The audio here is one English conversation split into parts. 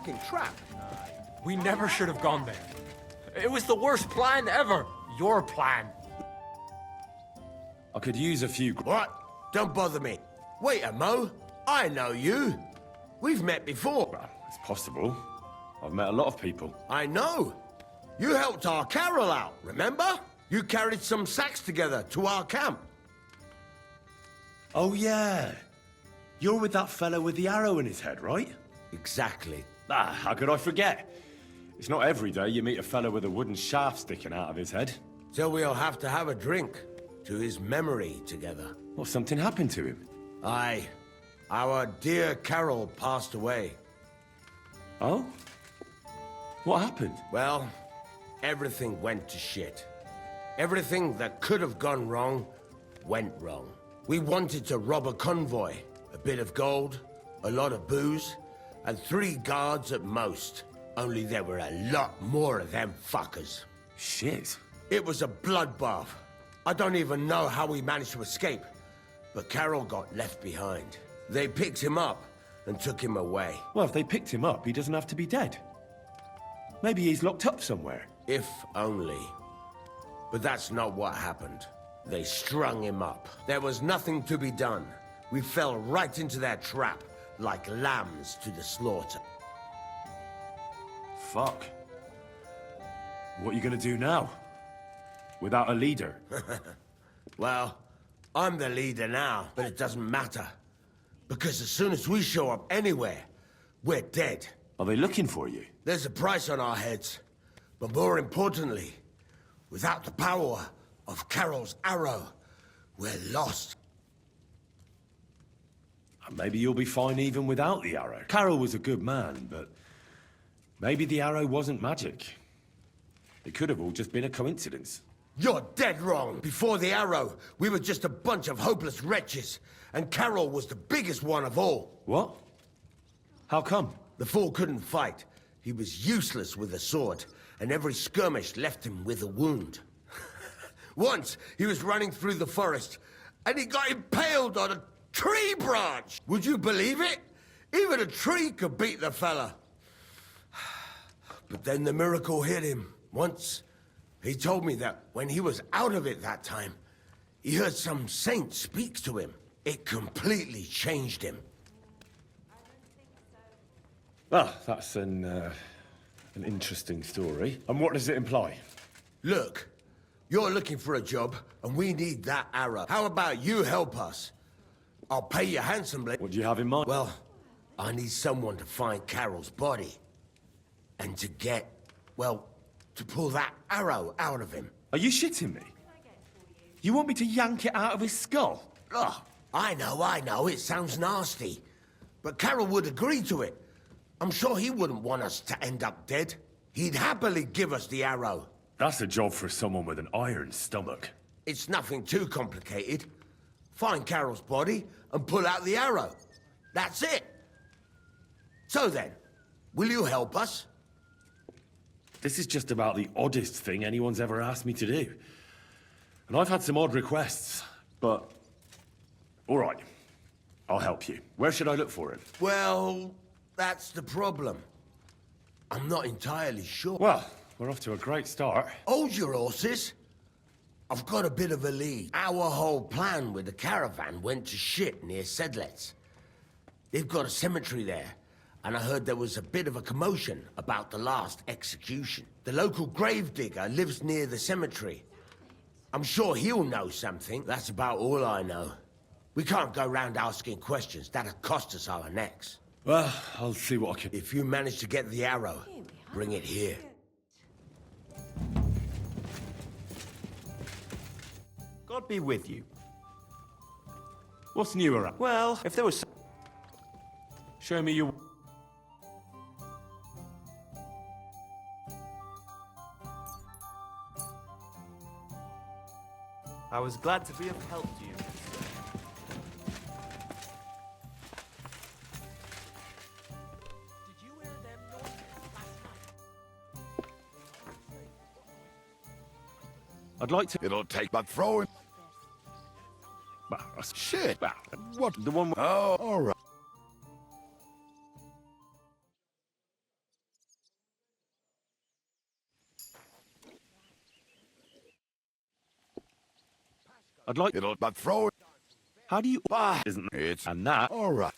fucking trap. We never should have gone there. It was the worst plan ever. Your plan. I could use a few... What? Don't bother me. Wait a mo. I know you. We've met before. Well, it's possible. I've met a lot of people. I know. You helped our Carol out, remember? You carried some sacks together to our camp. Oh, yeah. You're with that fellow with the arrow in his head, right? Exactly. Ah, how could I forget? It's not every day you meet a fellow with a wooden shaft sticking out of his head. So we'll have to have a drink to his memory together. Well, something happened to him. Aye. Our dear Carol passed away. Oh? What happened? Well, everything went to shit. Everything that could have gone wrong, went wrong. We wanted to rob a convoy. A bit of gold, a lot of booze, and 3 guards at most. Only there were a lot more of them fuckers. Shit. It was a bloodbath. I don't even know how we managed to escape, but Carol got left behind. They picked him up and took him away. Well, if they picked him up, he doesn't have to be dead. Maybe he's locked up somewhere. If only. But that's not what happened. They strung him up. There was nothing to be done. We fell right into their trap, like lambs to the slaughter. Fuck. What are you gonna do now? Without a leader? Well, I'm the leader now, but it doesn't matter. Because as soon as we show up anywhere, we're dead. Are they looking for you? There's a price on our heads. But more importantly, without the power of Carol's arrow, we're lost. Maybe you'll be fine even without the arrow. Carol was a good man, but maybe the arrow wasn't magic. It could have all just been a coincidence. You're dead wrong. Before the arrow, we were just a bunch of hopeless wretches, and Carol was the biggest one of all. What? How come? The fool couldn't fight. He was useless with a sword, and every skirmish left him with a wound. Once, he was running through the forest, and he got impaled on a tree branch! Would you believe it? Even a tree could beat the fella. But then the miracle hit him. Once, he told me that when he was out of it that time, he heard some saint speak to him. It completely changed him. Well, that's an interesting story. And what does it imply? Look, you're looking for a job, and we need that arrow. How about you help us? I'll pay you handsomely. What do you have in mind? Well, I need someone to find Carol's body. And to get, well, to pull that arrow out of him. Are you shitting me? You want me to yank it out of his skull? Oh, I know, it sounds nasty. But Carol would agree to it. I'm sure he wouldn't want us to end up dead. He'd happily give us the arrow. That's a job for someone with an iron stomach. It's nothing too complicated. Find Carol's body and pull out the arrow. That's it. So then, will you help us? This is just about the oddest thing anyone's ever asked me to do. And I've had some odd requests, but... all right, I'll help you. Where should I look for it? Well, that's the problem. I'm not entirely sure. Well, we're off to a great start. Hold your horses. I've got a bit of a lead. Our whole plan with the caravan went to shit near Sedlets. They've got a cemetery there, and I heard there was a bit of a commotion about the last execution. The local gravedigger lives near the cemetery. I'm sure he'll know something. That's about all I know. We can't go round asking questions. That'll cost us our necks. Well, I'll see what I can... If you manage to get the arrow, bring it here. God be with you. What's new around? Well, if there was... Show me your... I was glad to be of help to you. Did you hear them noises last night? I'd like to... It'll take but throwing. Shit. What? The one... Oh, all right. I'd like... It'll but throw it. How do you... Bah, Isn't... it's And that... all right.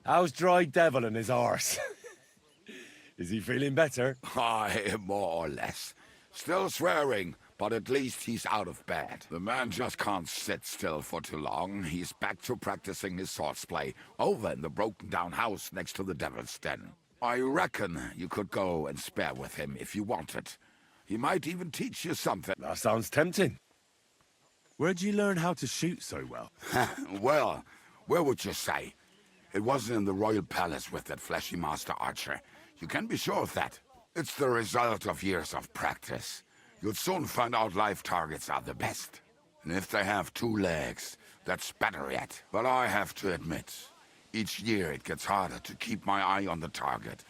How's Dry Devil and his arse? Is he feeling better? Aye, more or less. Still swearing, but at least he's out of bed. The man just can't sit still for too long. He's back to practicing his swordplay over in the broken-down house next to the Devil's Den. I reckon you could go and spare with him if you wanted. He might even teach you something. That sounds tempting. Where'd you learn how to shoot so well? Well, where would you say? It wasn't in the royal palace with that fleshy master archer. You can be sure of that. It's the result of years of practice. You'll soon find out live targets are the best. And if they have 2 legs, that's better yet. But I have to admit, each year it gets harder to keep my eye on the target.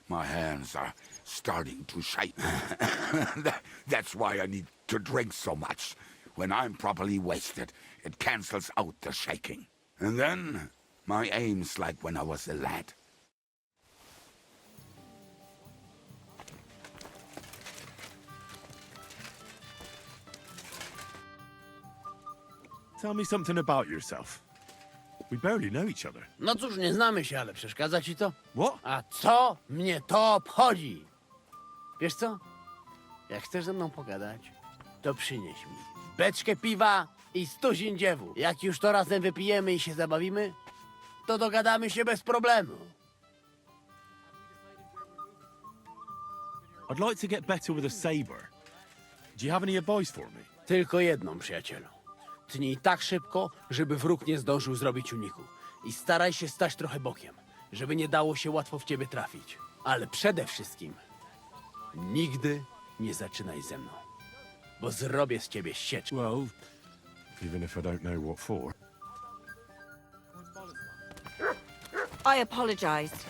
My hands are starting to shake. That's why I need to drink so much. When I'm properly wasted, it cancels out the shaking. And then, my aim's like when I was a lad. Tell me something about yourself. We barely know each other. No cóż, nie znamy się, ale przeszkadza ci to? What? A co mnie to obchodzi? Wiesz co? Jak chcesz ze mną pogadać, to przynieś mi beczkę piwa i 100 dziewów. Jak już to razem wypijemy i się zabawimy, to dogadamy się bez problemu. I'd like to get better with a saber. Do you have any advice for me? Tylko jedną, przyjacielu. Tnij tak szybko, żeby wróg nie zdążył zrobić uniku. I staraj się stać trochę bokiem, żeby nie dało się łatwo w ciebie trafić. Ale przede wszystkim nigdy nie zaczynaj ze mną, bo zrobię z ciebie sieć. Well, even if I don't know what for. I apologize.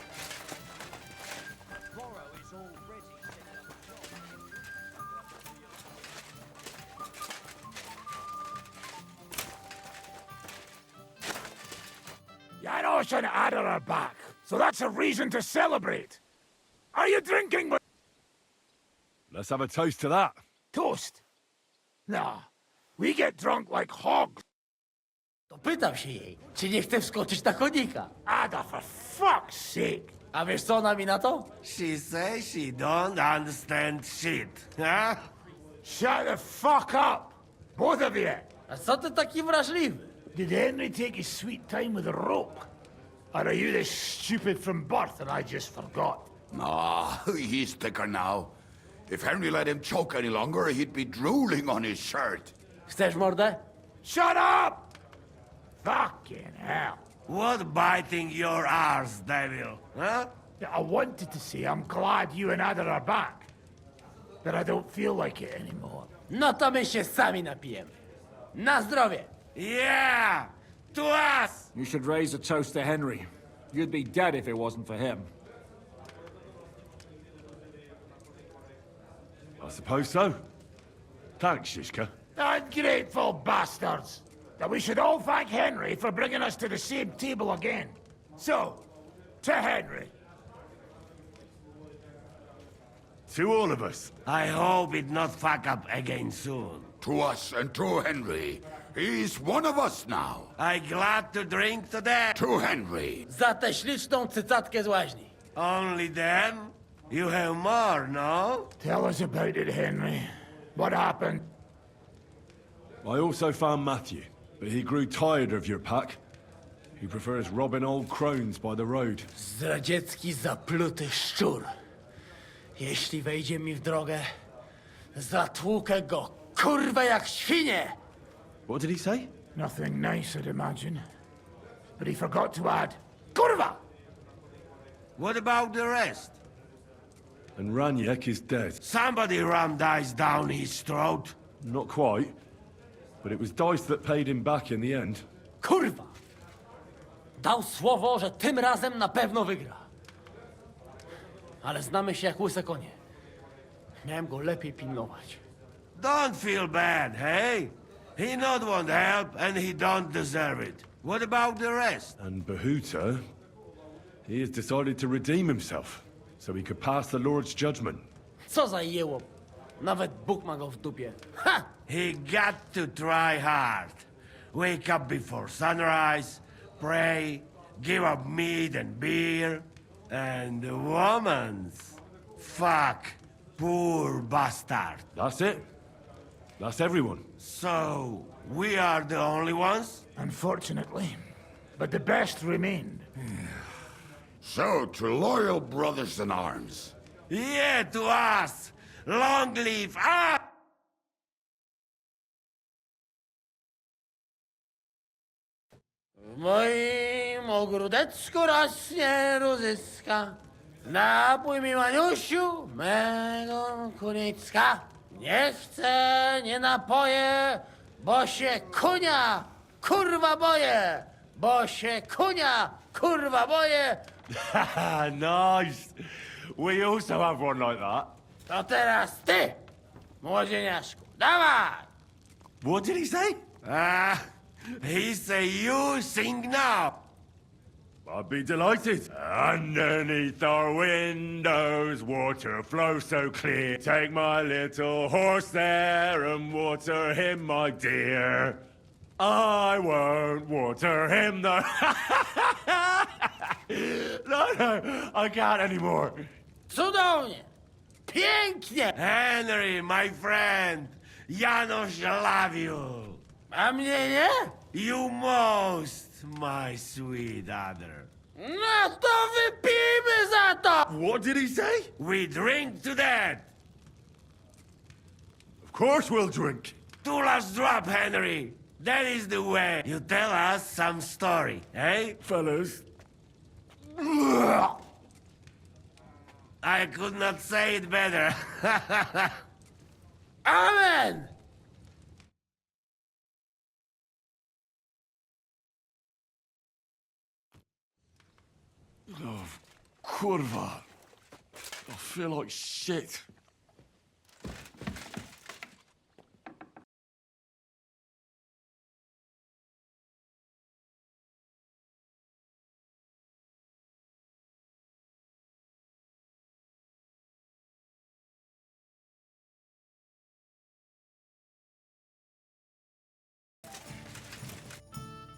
Yarosh and Adder are back, so that's a reason to celebrate. Are you drinking with Let's have a toast to that. toast? Nah, we get drunk like hogs. To pytam się jej, czy nie chce wskoczyć na konika. Adder, for fuck's sake. A wiesz co ona mi na to? She says she don't understand shit, huh? Shut the fuck up, both of you. A co ty taki wrażliwy? Did Henry take his sweet time with a rope? Or are you this stupid from birth and I just forgot? Ah, he's thicker now. If Henry let him choke any longer, he'd be drooling on his shirt. Chcesz mordę? Shut up! Fucking hell. What biting your arse, devil, huh? I wanted to say I'm glad you and Adder are back. But I don't feel like it anymore. No to my się sami napijemy. Na zdrowie! Yeah! To us! You should raise a toast to Henry. You'd be dead if it wasn't for him. I suppose so. Thanks, Shishka. Ungrateful bastards! That we should all thank Henry for bringing us to the same table again. So, to Henry. To all of us. I hope it not fuck up again soon. To us and to Henry. He's one of us now. I glad to drink to that. To Henry. Za tę śliczną cycatkę z łaźni. Only them? You have more, no? Tell us about it, Henry. What happened? I also found Matthew, but he grew tired of your pack. He prefers robbing old crones by the road. Zdradziecki, zapluty szczur. Jeśli wejdzie mi w drogę, zatłukę go, kurwa, jak świnie! What did he say? Nothing nice, I'd imagine. But he forgot to add, Kurva! What about the rest? And Raniek is dead. Somebody rammed dice down his throat. Not quite, but it was Dice that paid him back in the end. Kurwa! Dał słowo, że tym razem na pewno wygra. Ale znamy się jak łyse konie. Miałem go lepiej pilnować. Don't feel bad, hey? He not want help, and he don't deserve it. What about the rest? And Bahuta, He has decided to redeem himself, so he could pass the Lord's judgment. Co za jełop. Nawet Bóg ma go w dupie. Ha! He got to try hard. Wake up before sunrise, pray, give up meat and beer, and the woman's. Fuck, poor bastard. That's it. That's everyone. So, we are the only ones? Unfortunately. But the best remained. So, to loyal brothers in arms. Yeah, to us! Long live us! W moim ogródeczku rośnie różyska. Napój mi, Maniusiu, mego kunicka. Nie chcę, nie napoję, bo się kunia, kurwa boję. Bo się kunia, kurwa boję. Nice. We also have one like that. To teraz ty, młodzieniaszku, dawaj! What did he say? He say you sing now. I'd be delighted. Underneath our windows, water flows so clear. Take my little horse there and water him, my dear. I won't water him, though. No, I can't anymore. Cudownie, pięknie. Henry, my friend, Janusz love you. A mnie nie? You most, my sweet other. No to wypijmy za to! What did he say? We drink to that. Of course we'll drink. Two last drop, Henry. That is the way. You tell us some story, eh? Fellas. I could not say it better. Amen! Oh, kurwa. I feel like shit.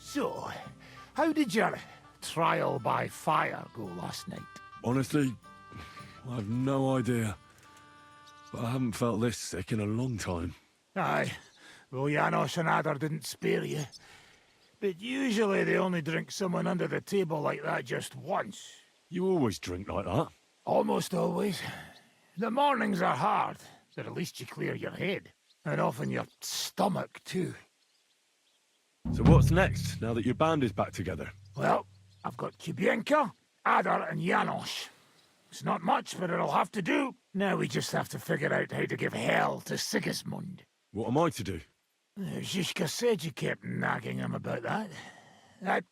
So, how did your trial by fire go last night? Honestly, I have no idea. But I haven't felt this sick in a long time. Aye, well, Janos and Adar didn't spare you. But usually they only drink someone under the table like that just once. You always drink like that. Almost always. The mornings are hard, but at least you clear your head. And often your stomach, too. So what's next, now that your band is back together? Well, I've got Kubienka, Adar, and Janos. It's not much, but it'll have to do. Now we just have to figure out how to give hell to Sigismund. What am I to do? Zizka said you kept nagging him about that.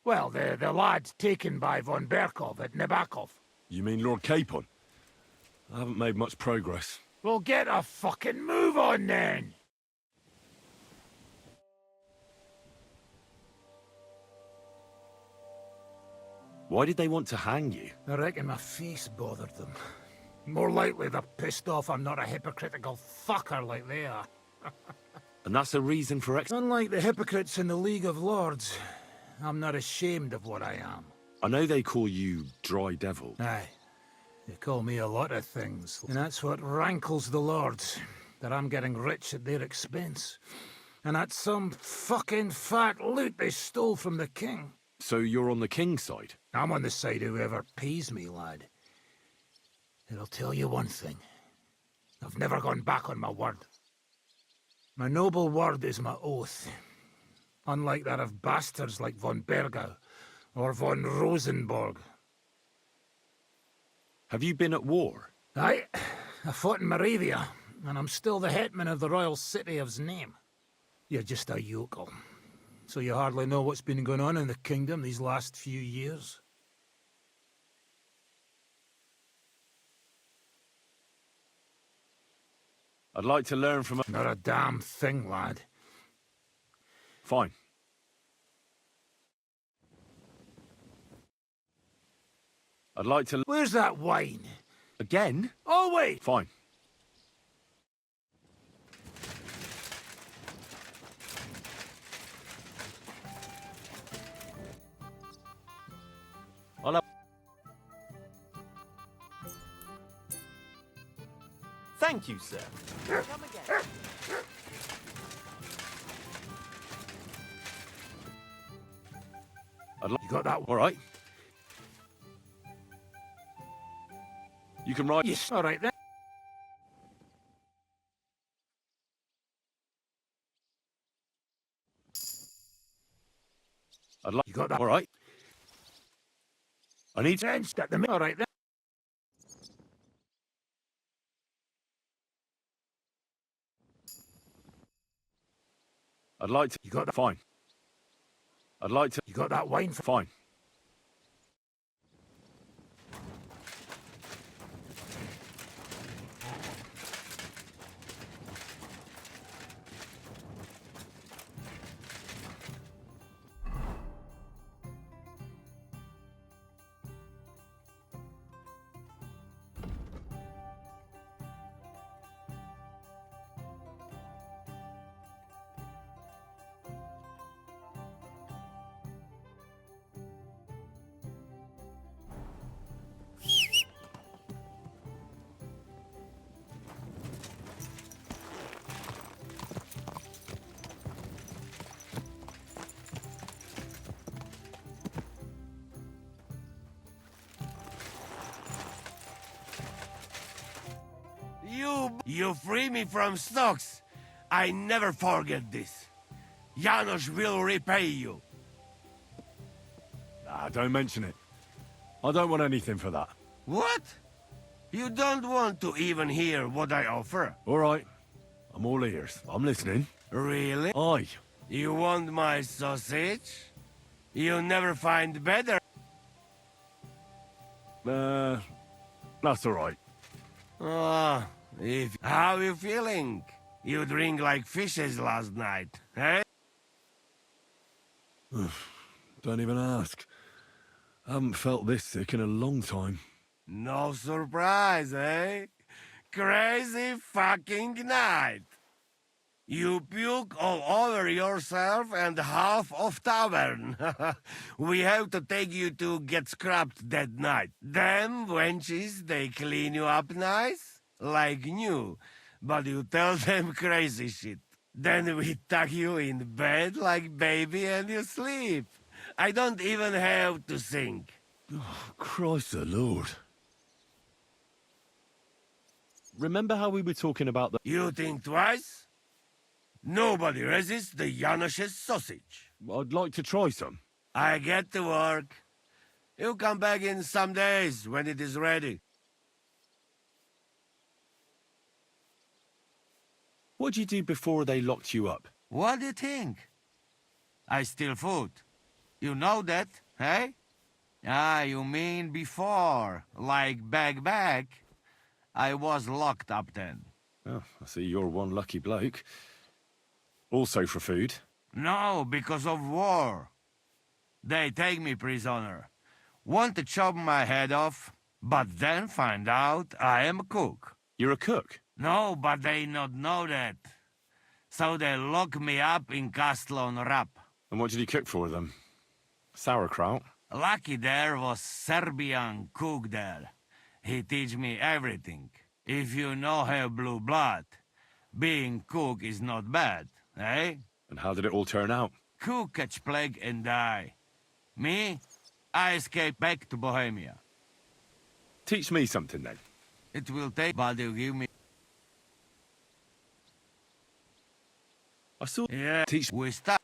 Well, the lad's taken by von Berkov at Nebakov. You mean Lord Capon? I haven't made much progress. Well, get a fucking move on then! Why did they want to hang you? I reckon my face bothered them. More likely they're pissed off I'm not a hypocritical fucker like they are. And that's a reason for Unlike the hypocrites in the League of Lords, I'm not ashamed of what I am. I know they call you Dry Devil. Aye. They call me a lot of things. And that's what rankles the Lords, that I'm getting rich at their expense. And that's some fucking fat loot they stole from the king. So you're on the king's side? I'm on the side of whoever pays me, lad. And I'll tell you one thing. I've never gone back on my word. My noble word is my oath. Unlike that of bastards like von Bergau or von Rosenborg. Have you been at war? Aye, I fought in Moravia, and I'm still the hetman of the royal city of Znaim. You're just a yokel. So you hardly know what's been going on in the kingdom these last few years? I'd like to learn from... Not a damn thing, lad. Fine. I'd like to... Where's that wine? Again? Oh, wait! Fine. I'll have... Thank you, sir. Come again. You got that? All right. You can ride... Yes. All right, then. You got that? All right. I need... Then step them in. All right, then. I'd like to... You got that? Fine. I'd like to... You got that wine? Fine. You free me from stocks. I never forget this. Janos will repay you. Ah, don't mention it. I don't want anything for that. What? You don't want to even hear what I offer? All right. I'm all ears. I'm listening. Really? Aye. You want my sausage? You'll never find better. That's all right. Ah, how you feeling? You drink like fishes last night, eh? Don't even ask. I haven't felt this sick in a long time. No surprise, eh? Crazy fucking night. You puke all over yourself and half of tavern. We have to take you to get scrapped that night. Them wenches, they clean you up nice, like new, but you tell them crazy shit. Then we tuck you in bed like baby and you sleep. I don't even have to think. Christ the Lord. Remember how we were talking about the... You think twice? Nobody resists the Janos's sausage. I'd like to try some. I get to work. You come back in some days when it is ready. What'd you do before they locked you up? What do you think? I steal food. You know that, eh? Ah, you mean before, like back. I was locked up then. Oh, I see you're one lucky bloke. Also for food. No, because of war. They take me prisoner. Want to chop my head off, but then find out I am a cook. You're a cook? No, but they not know that. So they lock me up in Castle on Rap. And what did you cook for them? Sauerkraut? Lucky there was Serbian cook there. He teach me everything. If you no have blue blood, being cook is not bad, eh? And how did it all turn out? Cook catch plague and die. Me, I escape back to Bohemia. Teach me something then. It will take, but you give me... I saw... Yeah, Teach... we start.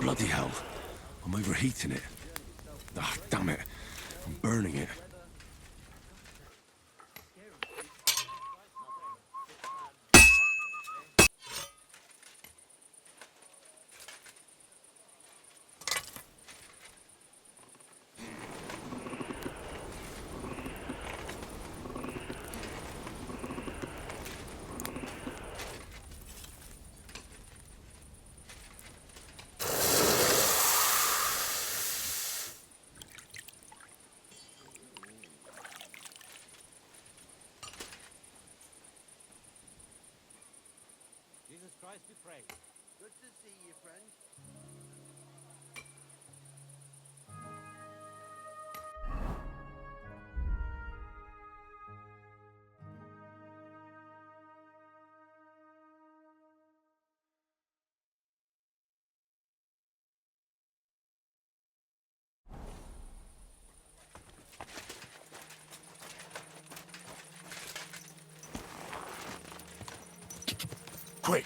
Bloody hell. I'm overheating it. Ah, damn it. I'm burning it. Jesus Christ be praised. Good to see you, friend. Quick!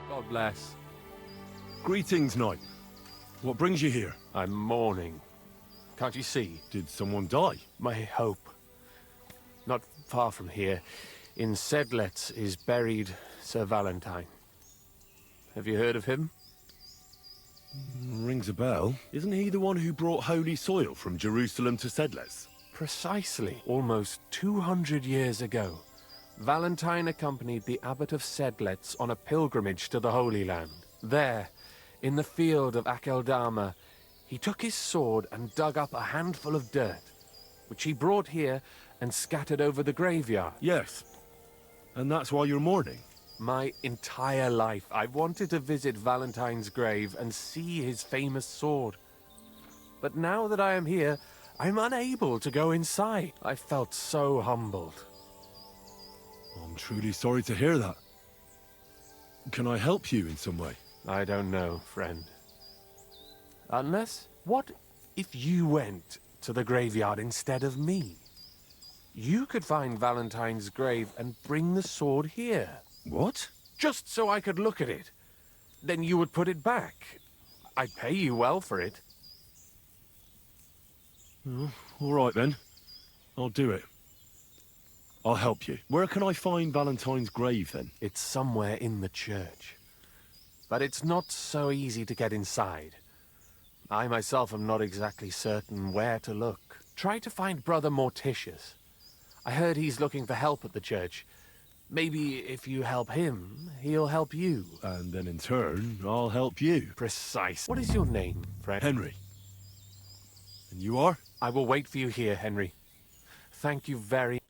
God bless. Greetings, knight. What brings you here? I'm mourning. Can't you see? Did someone die? My hope. Not far from here, in Sedlets, is buried Sir Valentine. Have you heard of him? Rings a bell. Isn't he the one who brought holy soil from Jerusalem to Sedles? Precisely. Almost 200 years ago, Valentine accompanied the abbot of Sedlets on a pilgrimage to the Holy Land. There, in the field of Akeldama, he took his sword and dug up a handful of dirt, which he brought here and scattered over the graveyard. Yes. And that's why you're mourning? My entire life, I've wanted to visit Valentine's grave and see his famous sword. But now that I am here, I'm unable to go inside. I felt so humbled. I'm truly sorry to hear that. Can I help you in some way? I don't know, friend. Unless, what if you went to the graveyard instead of me? You could find Valentine's grave and bring the sword here. What? Just so I could look at it. Then you would put it back. I'd pay you well for it. All right then. I'll do it. I'll help you. Where can I find Valentine's grave then? It's somewhere in the church. But it's not so easy to get inside. I myself am not exactly certain where to look. Try to find Brother Morticius. I heard he's looking for help at the church. Maybe if you help him, he'll help you. And then in turn, I'll help you. Precise. What is your name, friend? Henry. And you are? I will wait for you here, Henry. Thank you very...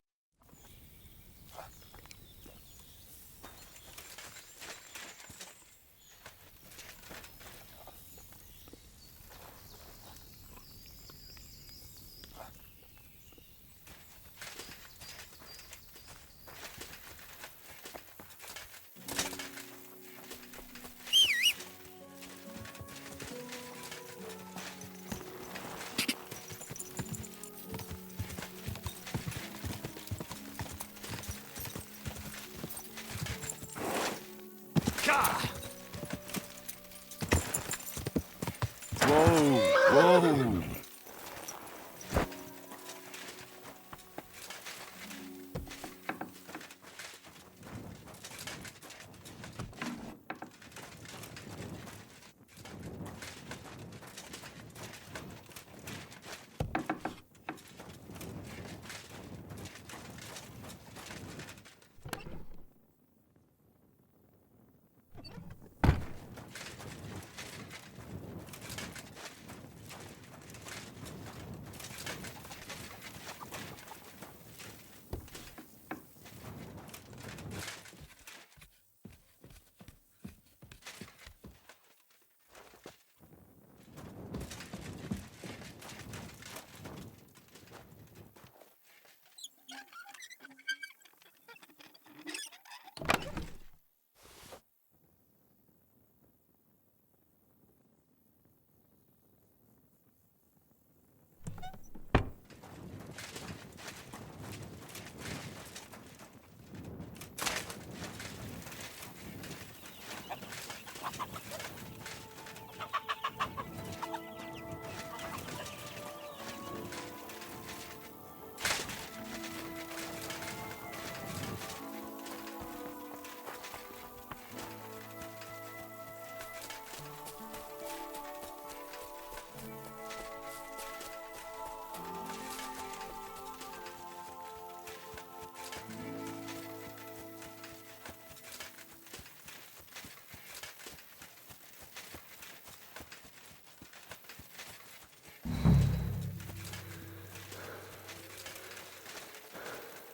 Whoa!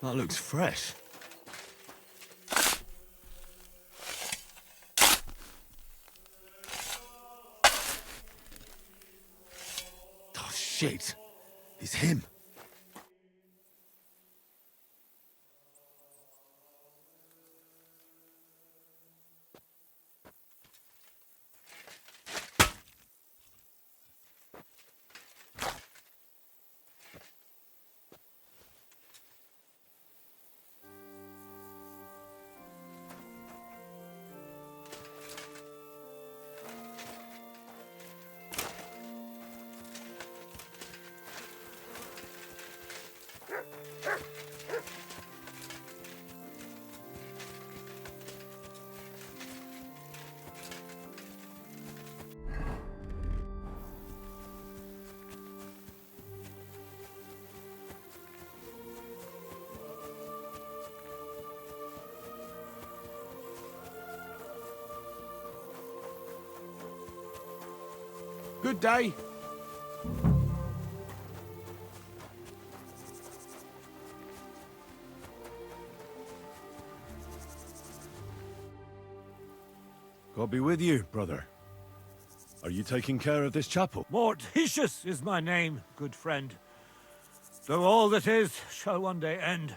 That looks fresh. Oh, shit. It's him. Good day. God be with you, brother. Are you taking care of this chapel? Mortitius is my name, good friend. Though all that is shall one day end.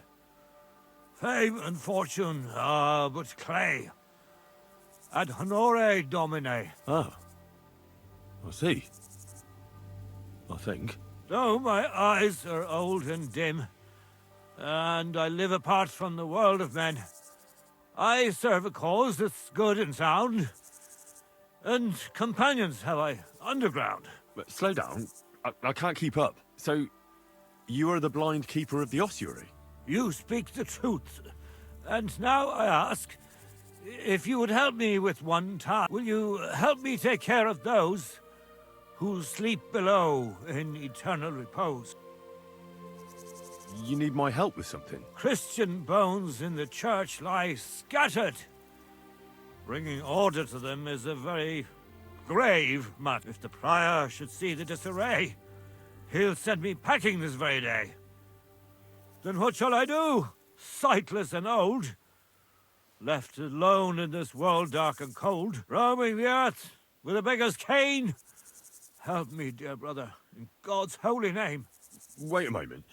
Fame and fortune are but clay. Ad honore domine. Ah. I see. I think. Though my eyes are old and dim, and I live apart from the world of men, I serve a cause that's good and sound, and companions have I underground. But slow down. I can't keep up. So, you are the blind keeper of the ossuary? You speak the truth, and now I ask, if you would help me with one task, will you help me take care of those who sleep below in eternal repose? You need my help with something? Christian bones in the church lie scattered. Bringing order to them is a very grave matter. If the prior should see the disarray, he'll send me packing this very day. Then what shall I do, sightless and old? Left alone in this world dark and cold, roaming the earth with a beggar's cane? Help me, dear brother, in God's holy name. Wait a moment.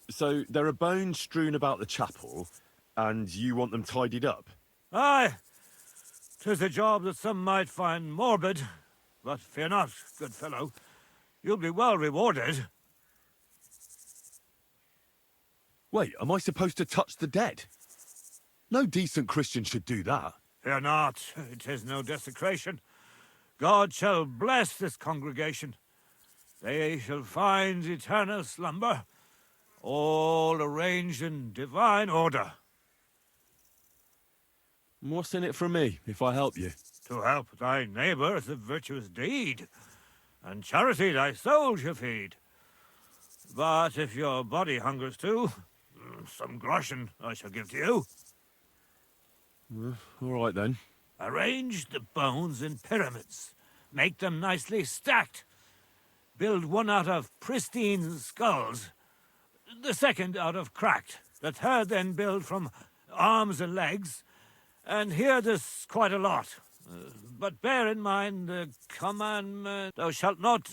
So, there are bones strewn about the chapel, and you want them tidied up? Aye, 'tis a job that some might find morbid, but fear not, good fellow. You'll be well rewarded. Wait, am I supposed to touch the dead? No decent Christian should do that. Fear not, it is no desecration. God shall bless this congregation. They shall find eternal slumber, all arranged in divine order. What's in it for me, if I help you? To help thy neighbour is a virtuous deed, and charity thy soul shall feed. But if your body hungers too, some groschen I shall give to you. All right, then. Arrange the bones in pyramids. Make them nicely stacked. Build one out of pristine skulls, the second out of cracked. The third then build from arms and legs. And hear this quite a lot. But bear in mind the commandment, thou shalt not,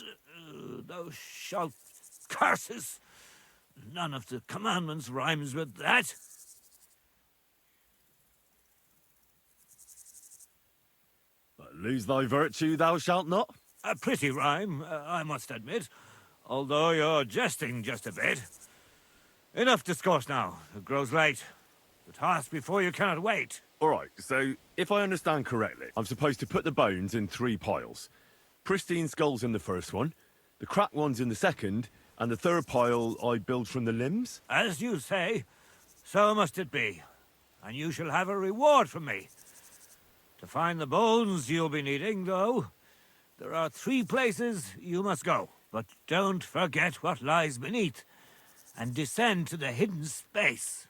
thou shalt curses. None of the commandments rhymes with that. Lose thy virtue, thou shalt not? A pretty rhyme, I must admit, although you're jesting just a bit. Enough discourse now. It grows late. The task before you cannot wait. All right, so if I understand correctly, I'm supposed to put the bones in 3 piles. Pristine skulls in the first one, the cracked ones in the second, and the third pile I build from the limbs? As you say, so must it be. And you shall have a reward from me. To find the bones you'll be needing, though, there are 3 places you must go. But don't forget what lies beneath, and descend to the hidden space.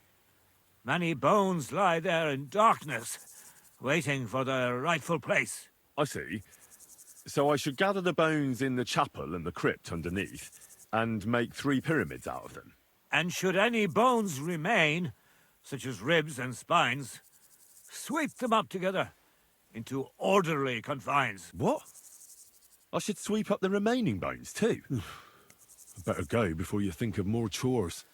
Many bones lie there in darkness, waiting for their rightful place. I see. So I should gather the bones in the chapel and the crypt underneath, and make 3 pyramids out of them. And should any bones remain, such as ribs and spines, sweep them up together into orderly confines. What? I should sweep up the remaining bones too. I better go before you think of more chores.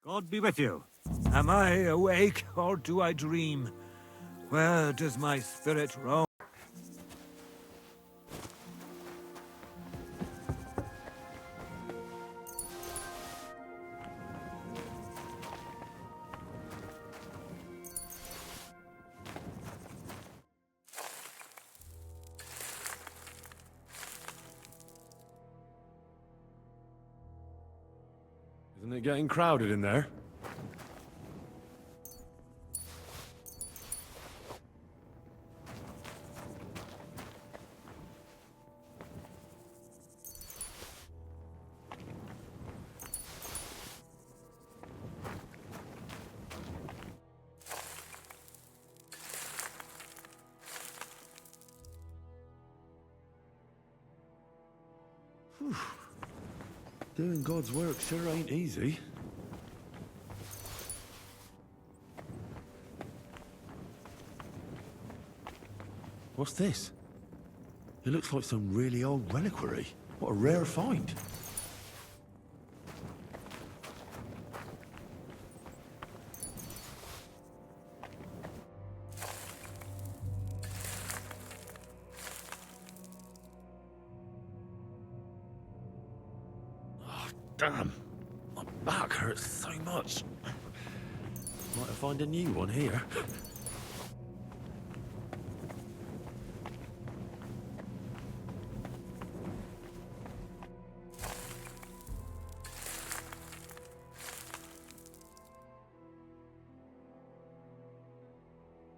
God be with you. Am I awake or do I dream? Where does my spirit roam? Isn't it getting crowded in there? Doing God's work sure ain't easy. What's this? It looks like some really old reliquary. What a rare find. Damn, my back hurts so much. Might have find a new one here.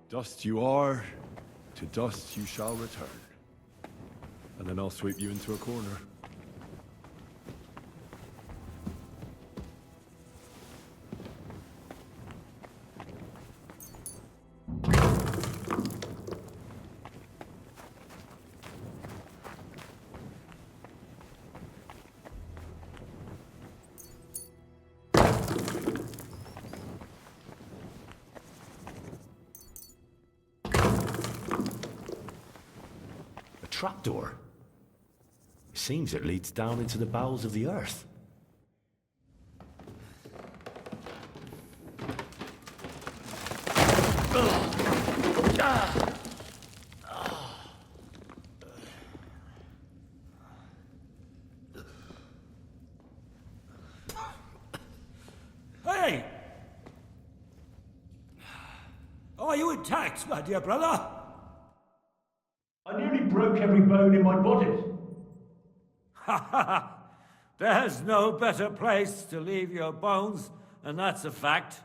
Dust you are, to dust you shall return. And then I'll sweep you into a corner. Trapdoor. It seems it leads down into the bowels of the earth. Hey! Are you intact, my dear brother? I nearly broke every bone in my body. Ha ha! There's no better place to leave your bones, and that's a fact.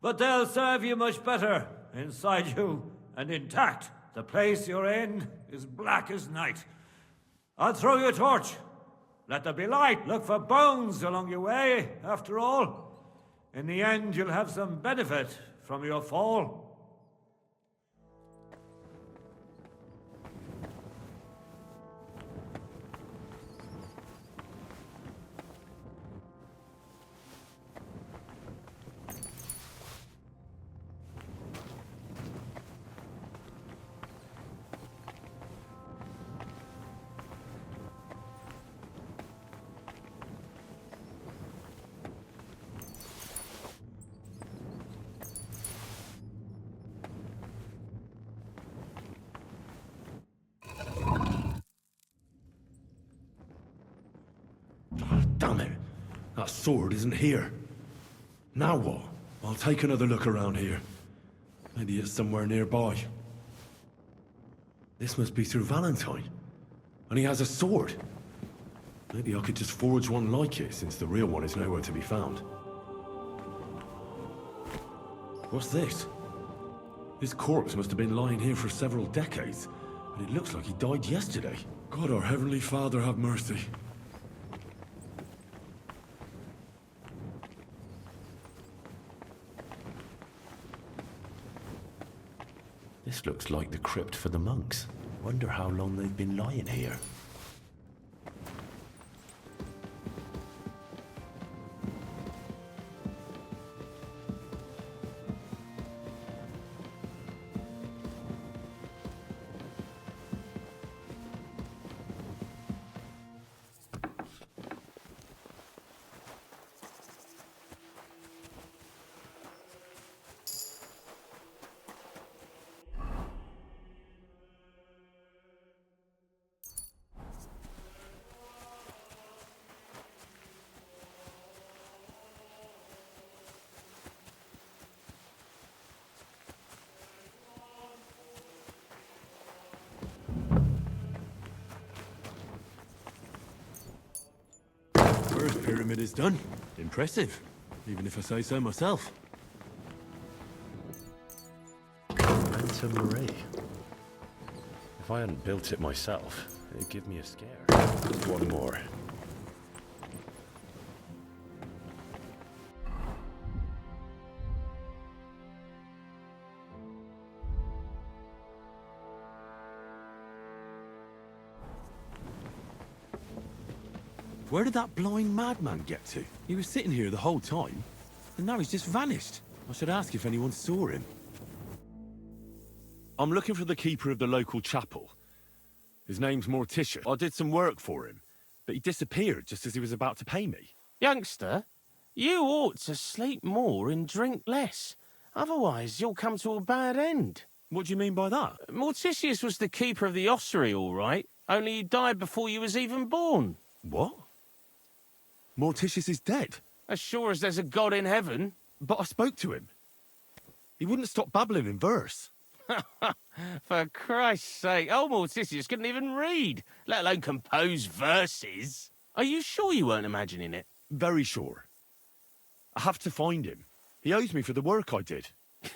But they'll serve you much better inside you and intact. The place you're in is black as night. I'll throw you a torch. Let there be light. Look for bones along your way, after all. In the end, you'll have some benefit from your fall. Damn it! That sword isn't here. Now what? I'll take another look around here. Maybe it's somewhere nearby. This must be through Valentine. And he has a sword. Maybe I could just forge one like it, since the real one is nowhere to be found. What's this? This corpse must have been lying here for several decades, and it looks like he died yesterday. God, our Heavenly Father, have mercy. This looks like the crypt for the monks. Wonder how long they've been lying here. pyramid is done. Impressive, even if I say so myself. Manta Marie. If I hadn't built it myself, it'd give me a scare. One more. Where did that blind madman get to? He was sitting here the whole time, and now he's just vanished. I should ask if anyone saw him. I'm looking for the keeper of the local chapel. His name's Morticia. I did some work for him, but he disappeared just as he was about to pay me. Youngster, you ought to sleep more and drink less. Otherwise, you'll come to a bad end. What do you mean by that? Morticius was the keeper of the ossuary, all right, only he died before you was even born. What? Morticius is dead? As sure as there's a God in heaven. But I spoke to him. He wouldn't stop babbling in verse. For Christ's sake, old Morticius couldn't even read, let alone compose verses. Are you sure you weren't imagining it? Very sure. I have to find him. He owes me for the work I did.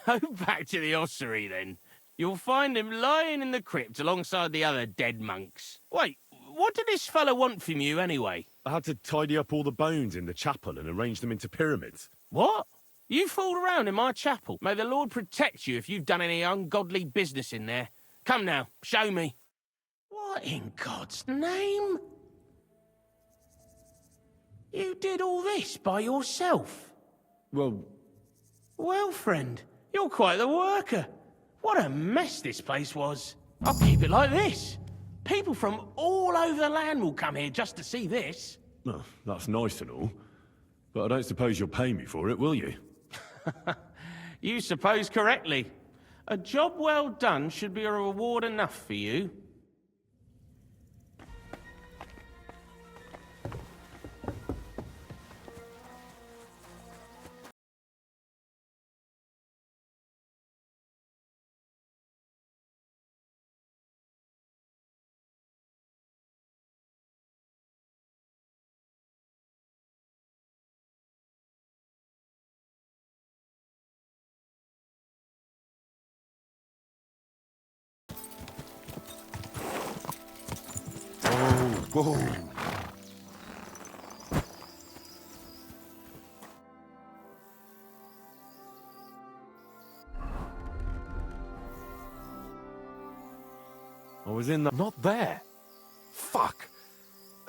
Go back to the ossuary, then. You'll find him lying in the crypt alongside the other dead monks. Wait, what did this fellow want from you, anyway? I had to tidy up all the bones in the chapel and arrange them into pyramids. What? You fooled around in my chapel. May the Lord protect you if you've done any ungodly business in there. Come now, show me. What in God's name? You did all this by yourself? Well, friend, you're quite the worker. What a mess this place was. I'll keep it like this. People from all over the land will come here just to see this. Well, that's nice and all, but I don't suppose you'll pay me for it, will you? You suppose correctly. A job well done should be a reward enough for you. Go. I was in the... Not there. Fuck.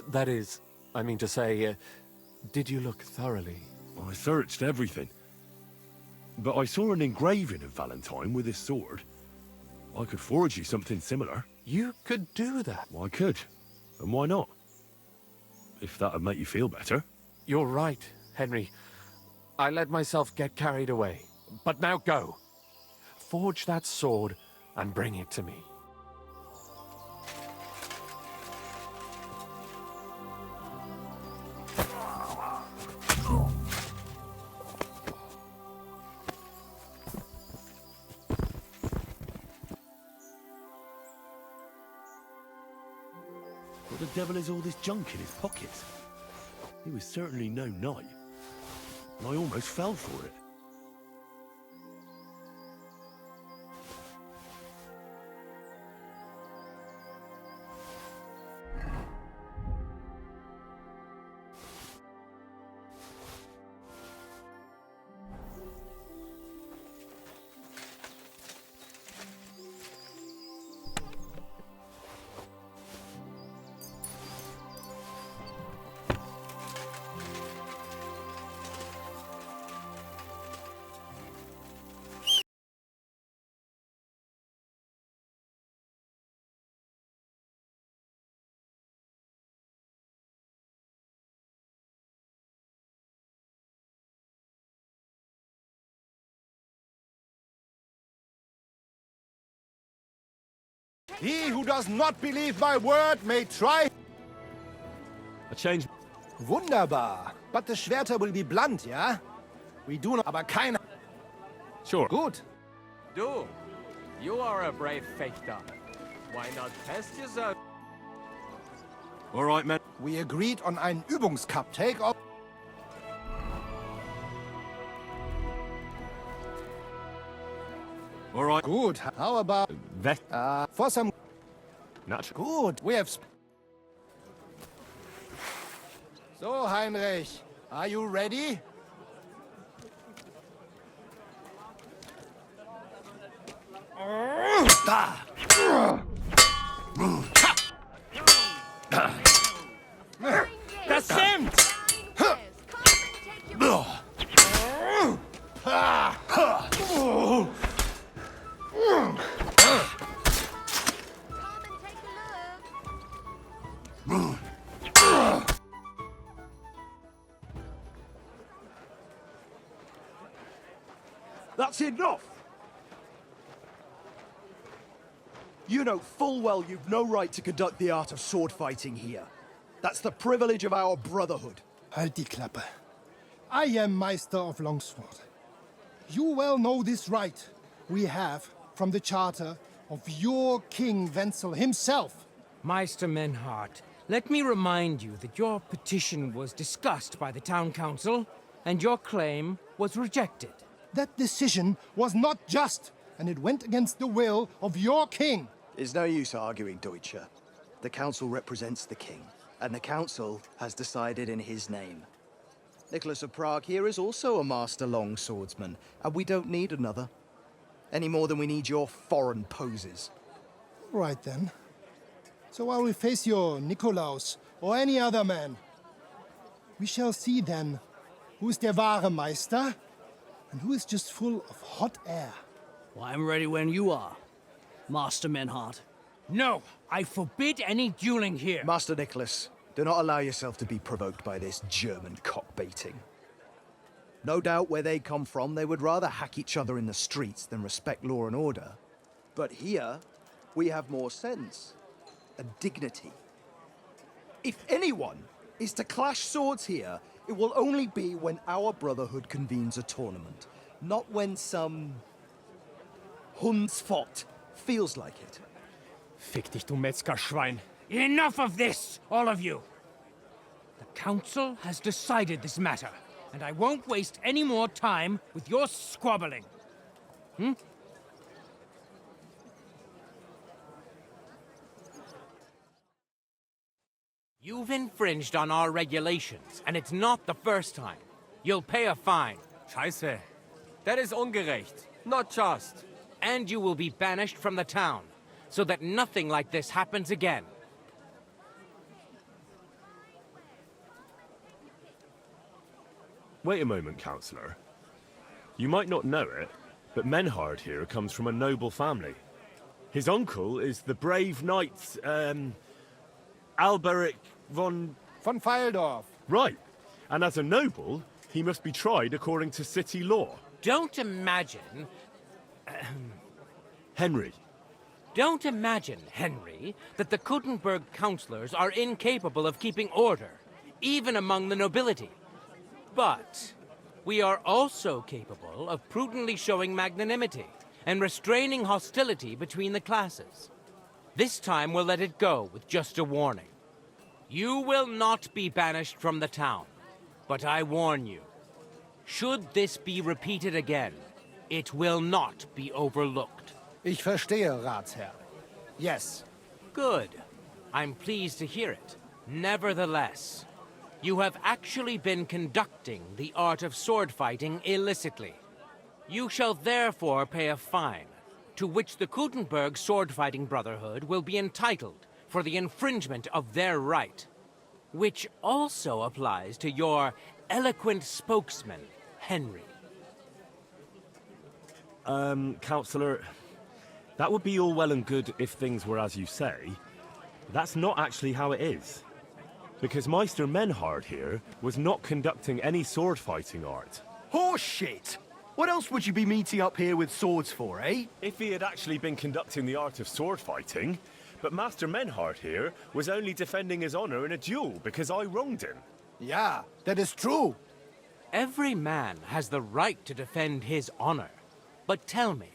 That is, I mean to say, did you look thoroughly? I searched everything. But I saw an engraving of Valentine with his sword. I could forge you something similar. You could do that. Well, I could. And why not? If that'd make you feel better. You're right, Henry. I let myself get carried away. But now go. Forge that sword and bring it to me. What the devil is all this junk in his pockets? He was certainly no knight. And I almost fell for it. He who does not believe my word may try. I changed... Wunderbar. But the Schwerter will be blunt, yeah? We do not, aber keine... Sure. Gut. Du, you are a brave fechter. Why not test yourself? All right, man. We agreed on einen Übungscup. Take off. Good. How about for some? Natural. Good. We have. So, Heinrich, are you ready? Das stimmt! That's enough! You know full well you've no right to conduct the art of sword fighting here. That's the privilege of our brotherhood. Halt die Klappe. I am Meister of Longsword. You well know this right we have from the charter of your King Wenzel himself. Meister Menhart, let me remind you that your petition was discussed by the town council, and your claim was rejected. That decision was not just, and it went against the will of your king. It's no use arguing, Deutscher. The council represents the king, and the council has decided in his name. Nicholas of Prague here is also a master longswordsman, and we don't need another. Any more than we need your foreign poses. Right then. So I will face your Nikolaus or any other man. We shall see then who is der wahre Meister and who is just full of hot air. Well, I'm ready when you are, Master Menhart. No, I forbid any dueling here. Master Nicholas, do not allow yourself to be provoked by this German cock-baiting. No doubt where they come from, they would rather hack each other in the streets than respect law and order. But here, we have more sense and dignity. If anyone is to clash swords here, it will only be when our brotherhood convenes a tournament, not when some Hundsfott feels like it. Fick dich, du Metzgerschwein. Enough of this, all of you. The council has decided this matter, and I won't waste any more time with your squabbling. You've infringed on our regulations, and it's not the first time. You'll pay a fine. Scheiße. That is ungerecht. Not just. And you will be banished from the town, so that nothing like this happens again. Wait a moment, Counselor. You might not know it, but Menhard here comes from a noble family. His uncle is the brave knight, Alberic von Feildorf. Right. And as a noble, he must be tried according to city law. Don't imagine... Henry. Don't imagine, Henry, that the Kuttenberg councillors are incapable of keeping order, even among the nobility. But we are also capable of prudently showing magnanimity and restraining hostility between the classes. This time we'll let it go with just a warning. You will not be banished from the town, but I warn you, should this be repeated again, it will not be overlooked. Ich verstehe, Ratsherr. Yes. Good. I'm pleased to hear it. Nevertheless, you have actually been conducting the art of sword fighting illicitly. You shall therefore pay a fine, to which the Kuttenberg Sword Fighting Brotherhood will be entitled for the infringement of their right, which also applies to your eloquent spokesman, Henry. Counselor, that would be all well and good if things were as you say. That's not actually how it is. Because Meister Menhard here was not conducting any sword fighting art. Horseshit! What else would you be meeting up here with swords for, eh? If he had actually been conducting the art of sword fighting, but Master Menhard here was only defending his honor in a duel because I wronged him. Yeah, that is true. Every man has the right to defend his honor. But tell me,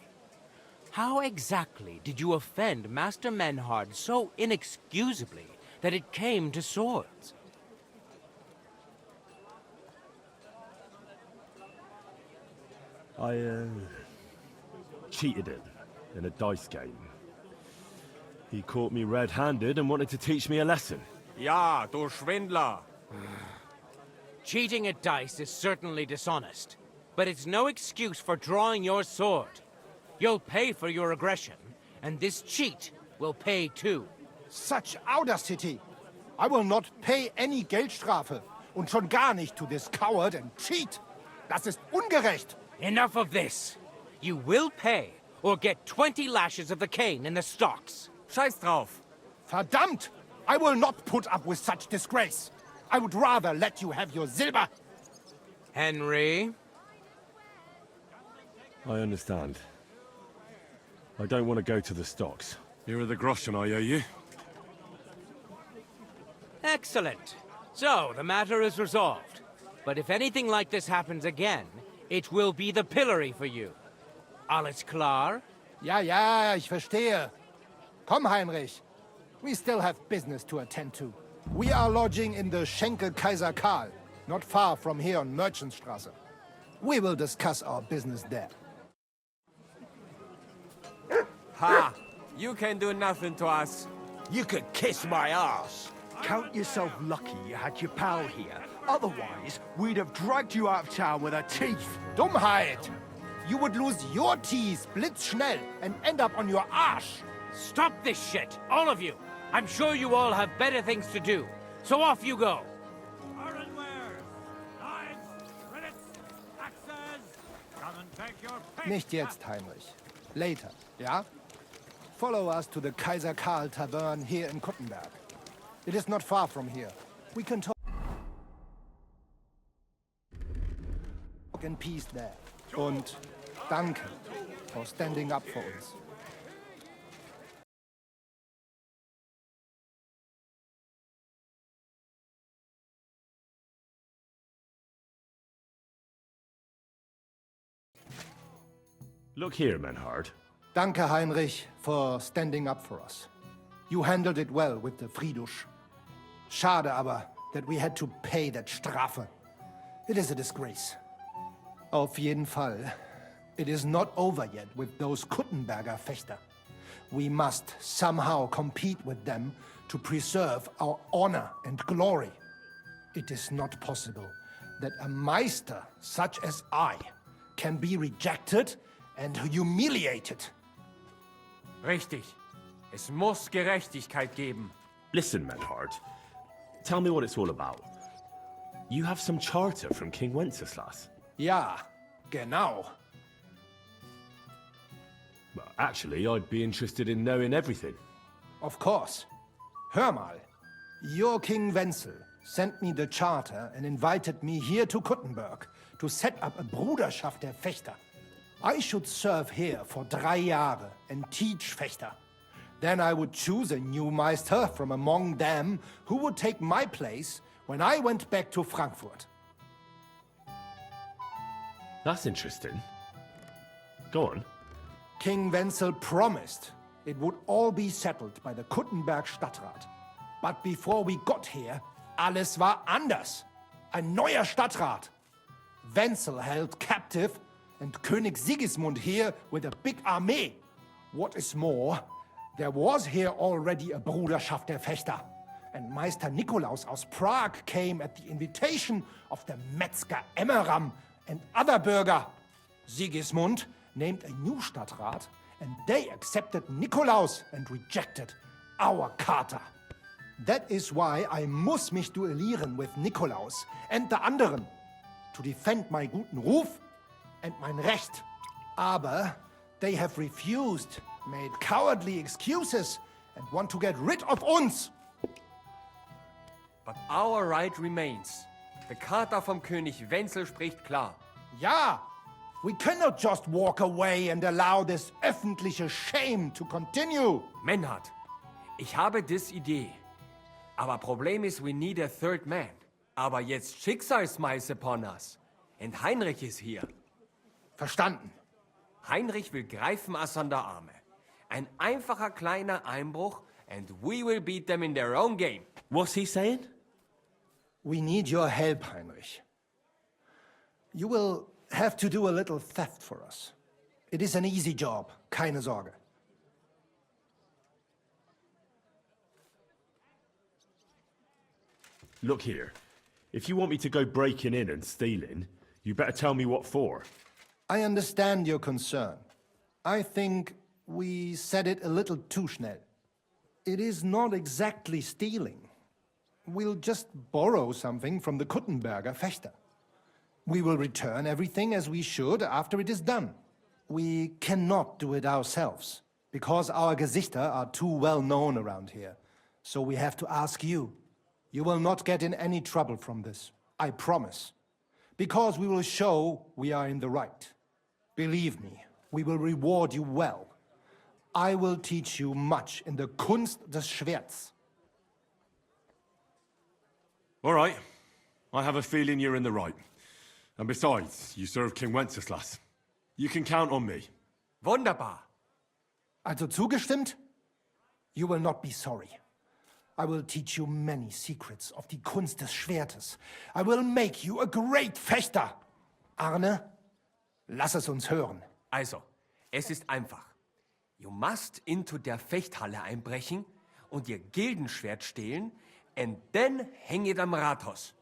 how exactly did you offend Master Menhard so inexcusably that it came to swords? I cheated him. in a dice game. He caught me red-handed and wanted to teach me a lesson. Ja, du Schwindler. Cheating at dice is certainly dishonest, but it's no excuse for drawing your sword. You'll pay for your aggression, and this cheat will pay too. Such audacity! I will not pay any Geldstrafe. Und schon gar nicht to this coward and cheat. Das ist ungerecht. Enough of this. You will pay, or get 20 lashes of the cane in the stocks. Scheiß drauf. Verdammt! I will not put up with such disgrace. I would rather let you have your silber. Henry? I understand. I don't want to go to the stocks. Here are the groschen I owe you. Excellent. So, the matter is resolved. But if anything like this happens again, it will be the pillory for you. Alles klar? Ja, ich verstehe. Komm, Heinrich. We still have business to attend to. We are lodging in the Schenkel Kaiser Karl, not far from here on Merchantstraße. We will discuss our business there. Ha! You can do nothing to us. You could kiss my ass. Count yourself lucky you had your pal here. Otherwise, we'd have dragged you out of town with our teeth. Dummheit! You would lose your teeth blitzschnell and end up on your arsch. Stop this shit, all of you! I'm sure you all have better things to do. So off you go. Ironware, knives, rivets, axes. Come and take your pick. Nicht jetzt, Heinrich. Later, ja? Follow us to the Kaiser Karl Tavern here in Kuttenberg. It is not far from here. We can talk in peace there. Und danke for standing up for uns. Look here, Menhard. Danke, Heinrich, for standing up for us. You handled it well with the Friedusch. Schade aber, that we had to pay that Strafe. It is a disgrace. Auf jeden Fall, it is not over yet with those Kuttenberger Fechter. We must somehow compete with them to preserve our honor and glory. It is not possible that a Meister such as I can be rejected and humiliated. Richtig. Es muss Gerechtigkeit geben. Listen, Menhard. Tell me what it's all about. You have some charter from King Wenceslas. Ja, genau. Well, actually, I'd be interested in knowing everything. Of course. Hör mal. Your King Wenzel sent me the charter and invited me here to Kuttenberg to set up a Bruderschaft der Fechter. I should serve here for 3 Jahre and teach Fechter. Then I would choose a new Meister from among them who would take my place when I went back to Frankfurt. That's interesting. Go on. King Wenzel promised it would all be settled by the Kuttenberg Stadtrat. But before we got here, alles war anders. Ein neuer Stadtrat. Wenzel held captive and König Sigismund here with a big army. What is more, there was here already a Bruderschaft der Fechter. And Meister Nikolaus aus Prague came at the invitation of the Metzger Emmeram and other Bürger. Sigismund named a new Stadtrat, and they accepted Nikolaus and rejected our Charter. That is why I muss mich duellieren with Nikolaus and the anderen, to defend my guten Ruf and mein Recht. Aber they have refused, made cowardly excuses, and want to get rid of uns. But our right remains. The Charta vom König Wenzel spricht klar. Ja, we cannot just walk away and allow this öffentliche shame to continue. Menhard, ich habe dis Idee. Aber Problem ist, we need a third man. Aber jetzt Schicksalsschmeiß upon us. And Heinrich ist hier. Verstanden. Heinrich will greifen us an der Arme. Ein einfacher kleiner Einbruch and we will beat them in their own game. What's he saying? We need your help, Heinrich. You will have to do a little theft for us. It is an easy job, keine Sorge. Look here. If you want me to go breaking in and stealing, you better tell me what for. I understand your concern. I think we said it a little too schnell. It is not exactly stealing. We'll just borrow something from the Kuttenberger Fechter. We will return everything as we should after it is done. We cannot do it ourselves, because our Gesichter are too well known around here. So we have to ask you. You will not get in any trouble from this, I promise. Because we will show we are in the right. Believe me, we will reward you well. I will teach you much in the Kunst des Schwerts. All right. I have a feeling you're in the right. And besides, you serve King Wenceslas. You can count on me. Wunderbar. Also zugestimmt? You will not be sorry. I will teach you many secrets of die Kunst des Schwertes. I will make you a great Fechter. Arne, lass es uns hören. Also, es ist einfach. You must into der Fechthalle einbrechen und ihr Gildenschwert stehlen and then hang it am Rathaus.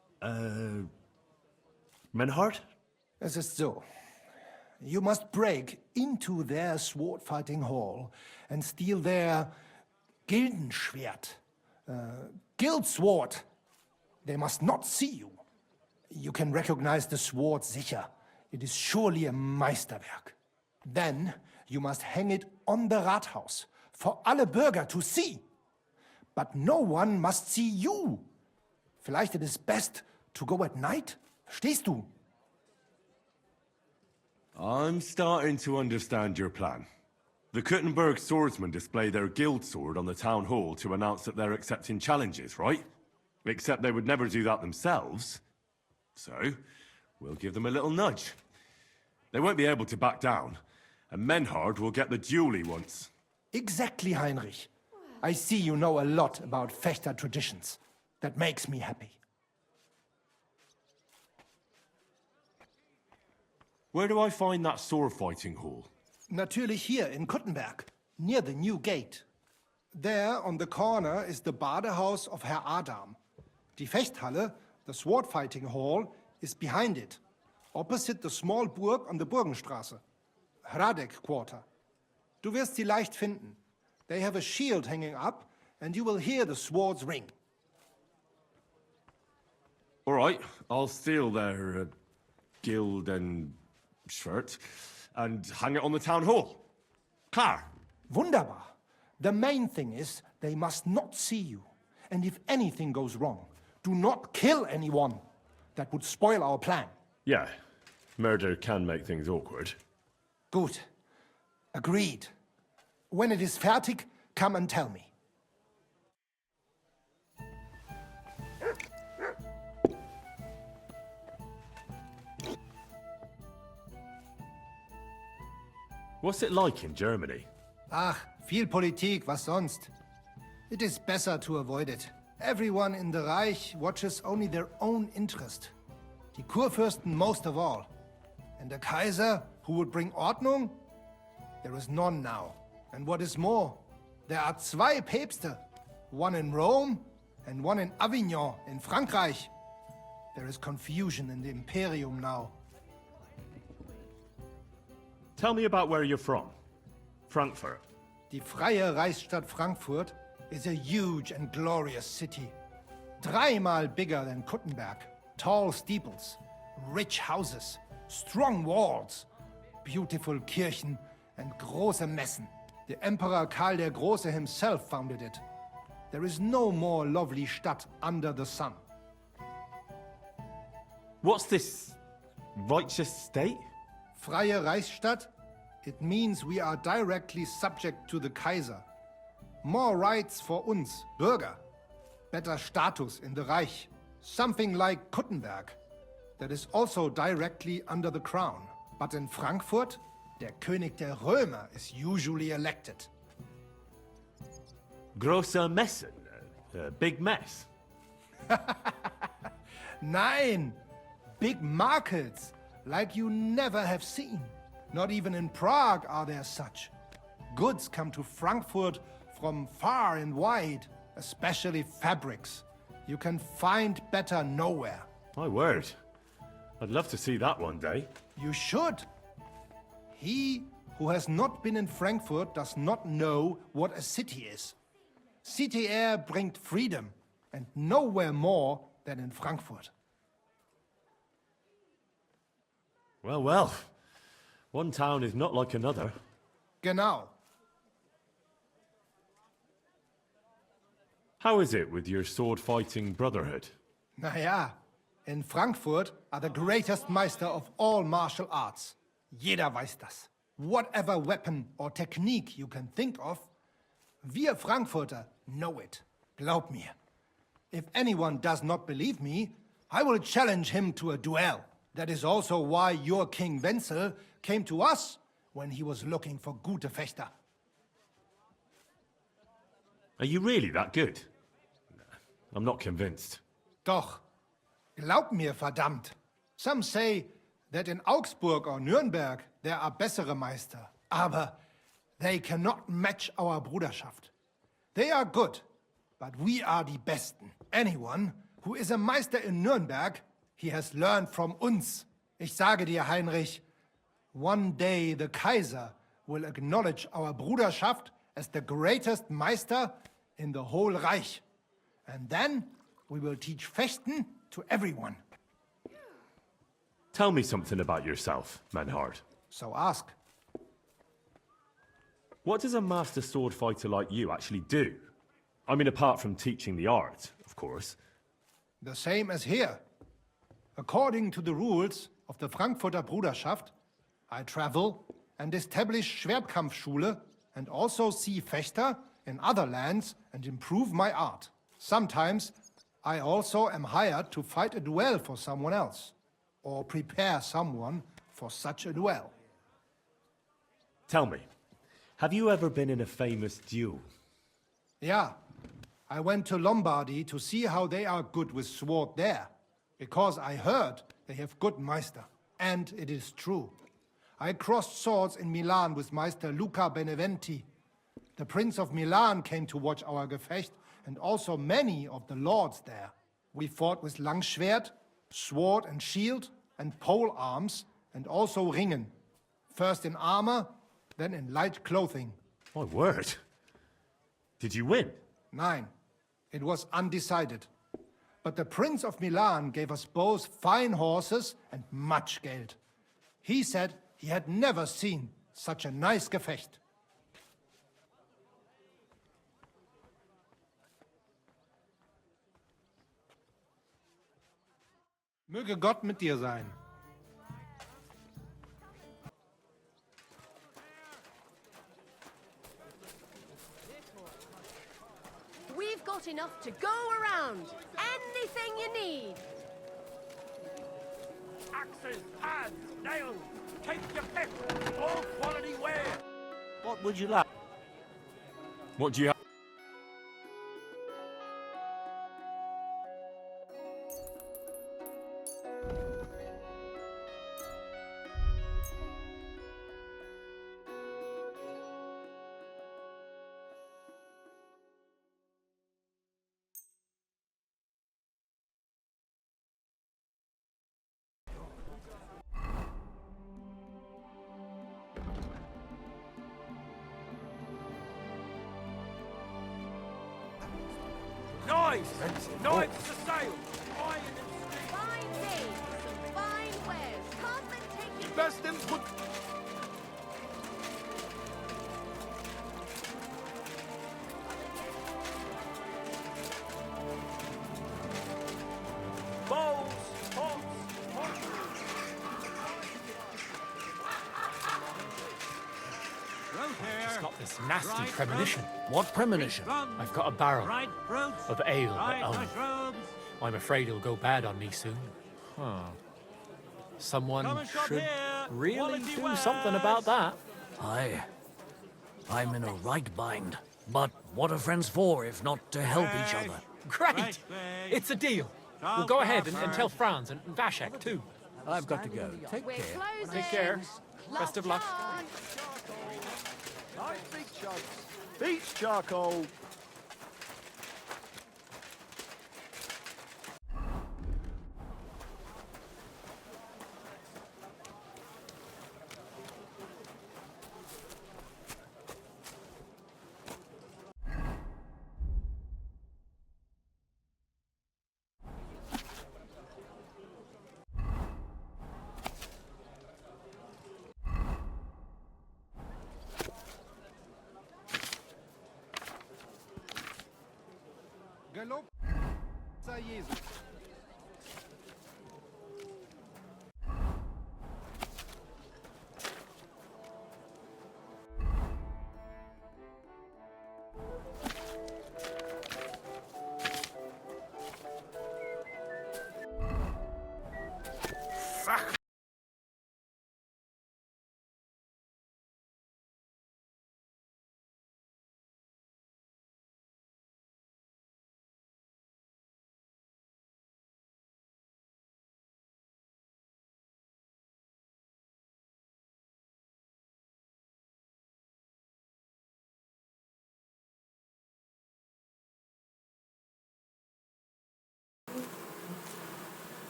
Menhard? Es ist so. You must break into their sword fighting hall and steal their Gildenschwert. Guild sword. They must not see you. You can recognize the sword sicher. It is surely a Meisterwerk. Then you must hang it on the Rathaus for alle Bürger to see. But no one must see you. Vielleicht it is best to go at night? Verstehst du? I'm starting to understand your plan. The Kuttenberg swordsmen display their guild sword on the town hall to announce that they're accepting challenges, right? Except they would never do that themselves. So, we'll give them a little nudge. They won't be able to back down, and Menhard will get the duel he wants. Exactly, Heinrich. I see you know a lot about Fechter traditions. That makes me happy. Where do I find that sword fighting hall? Natürlich hier in Kuttenberg, near the new gate. There, on the corner, is the Badehaus of Herr Adam. Die Fechthalle, the sword fighting hall, is behind it, opposite the small Burg on the Burgenstraße. Hradek Quarter. Du wirst sie leicht finden. They have a shield hanging up, and you will hear the swords ring. All right, I'll steal their guild and shirt and hang it on the town hall. Klar. Wunderbar. The main thing is they must not see you. And if anything goes wrong, do not kill anyone. That would spoil our plan. Yeah, murder can make things awkward. Gut. Agreed. When it is fertig, come and tell me. What's it like in Germany? Ach, viel Politik, was sonst? It is better to avoid it. Everyone in the Reich watches only their own interest. Die Kurfürsten most of all. And the Kaiser, who would bring Ordnung? There is none now. And what is more, there are zwei Päpste. One in Rome and one in Avignon in Frankreich. There is confusion in the Imperium now. Tell me about where you're from. Frankfurt. Die freie Reichsstadt Frankfurt is a huge and glorious city. Dreimal bigger than Kuttenberg. Tall steeples, rich houses, strong walls, beautiful Kirchen, and große Messen. The Emperor Karl der Große himself founded it. There is no more lovely Stadt under the sun. What's this righteous state? Freie Reichsstadt? It means we are directly subject to the Kaiser. More rights for uns, Bürger. Better status in the Reich. Something like Kuttenberg. That is also directly under the crown. But in Frankfurt, der König der Römer is usually elected. Große Messen. Big mess. Nein! Big markets, like you never have seen. Not even in Prague are there such. Goods come to Frankfurt from far and wide, especially fabrics. You can find better nowhere. My word. I'd love to see that one day. You should. He who has not been in Frankfurt does not know what a city is. City air bringt freedom, and nowhere more than in Frankfurt. Well, well. One town is not like another. Genau. How is it with your sword-fighting brotherhood? Naja, in Frankfurt are the greatest Meister of all martial arts. Jeder weiß das. Whatever weapon or technique you can think of, wir Frankfurter know it. Glaub mir. If anyone does not believe me, I will challenge him to a duel. That is also why your King Wenzel came to us when he was looking for gute Fechter. Are you really that good? I'm not convinced. Doch. Glaub mir, verdammt. Some say that in Augsburg or Nürnberg there are bessere Meister. Aber they cannot match our Bruderschaft. They are good, but we are die Besten. Anyone who is a Meister in Nürnberg, he has learned from uns. Ich sage dir, Heinrich, one day the Kaiser will acknowledge our Bruderschaft as the greatest Meister in the whole Reich. And then we will teach Fechten to everyone. Tell me something about yourself, Manhard. So ask. What does a master sword fighter like you actually do? I mean, apart from teaching the art, of course. The same as here. According to the rules of the Frankfurter Bruderschaft, I travel and establish Schwertkampfschule and also see Fechter in other lands and improve my art. Sometimes I also am hired to fight a duel for someone else, or prepare someone for such a duel. Tell me, have you ever been in a famous duel? Yeah, I went to Lombardy to see how they are good with sword there, because I heard they have good Meister, and it is true. I crossed swords in Milan with Meister Luca Beneventi. The Prince of Milan came to watch our Gefecht, and also many of the lords there. We fought with Langschwert, sword and shield, and pole arms, and also Ringen. First in armor, then in light clothing. My word. Did you win? Nein, it was undecided. But the Prince of Milan gave us both fine horses and much Geld. He said he had never seen such a nice Gefecht. Möge Gott mit dir sein. We've got enough to go around. Anything you need. Axes, pads, nails, take your pick. All quality wear. What would you like? What do you have? Knives! Knives to sail! Iron and steel! Fine days, some fine wares. Come and take your Best input! Bowls, pots, I've got this nasty premonition. What premonition? I've got a barrel of ale at home. I'm afraid it'll go bad on me soon. Someone should really do something about that. Aye. I'm in a right bind. But what are friends for if not to help each other? Great! It's a deal. We'll go ahead and tell Franz and Vashek too. I've got to go. Take We're care. closing. Take care. Best of luck. Nice big chunks. Beach charcoal.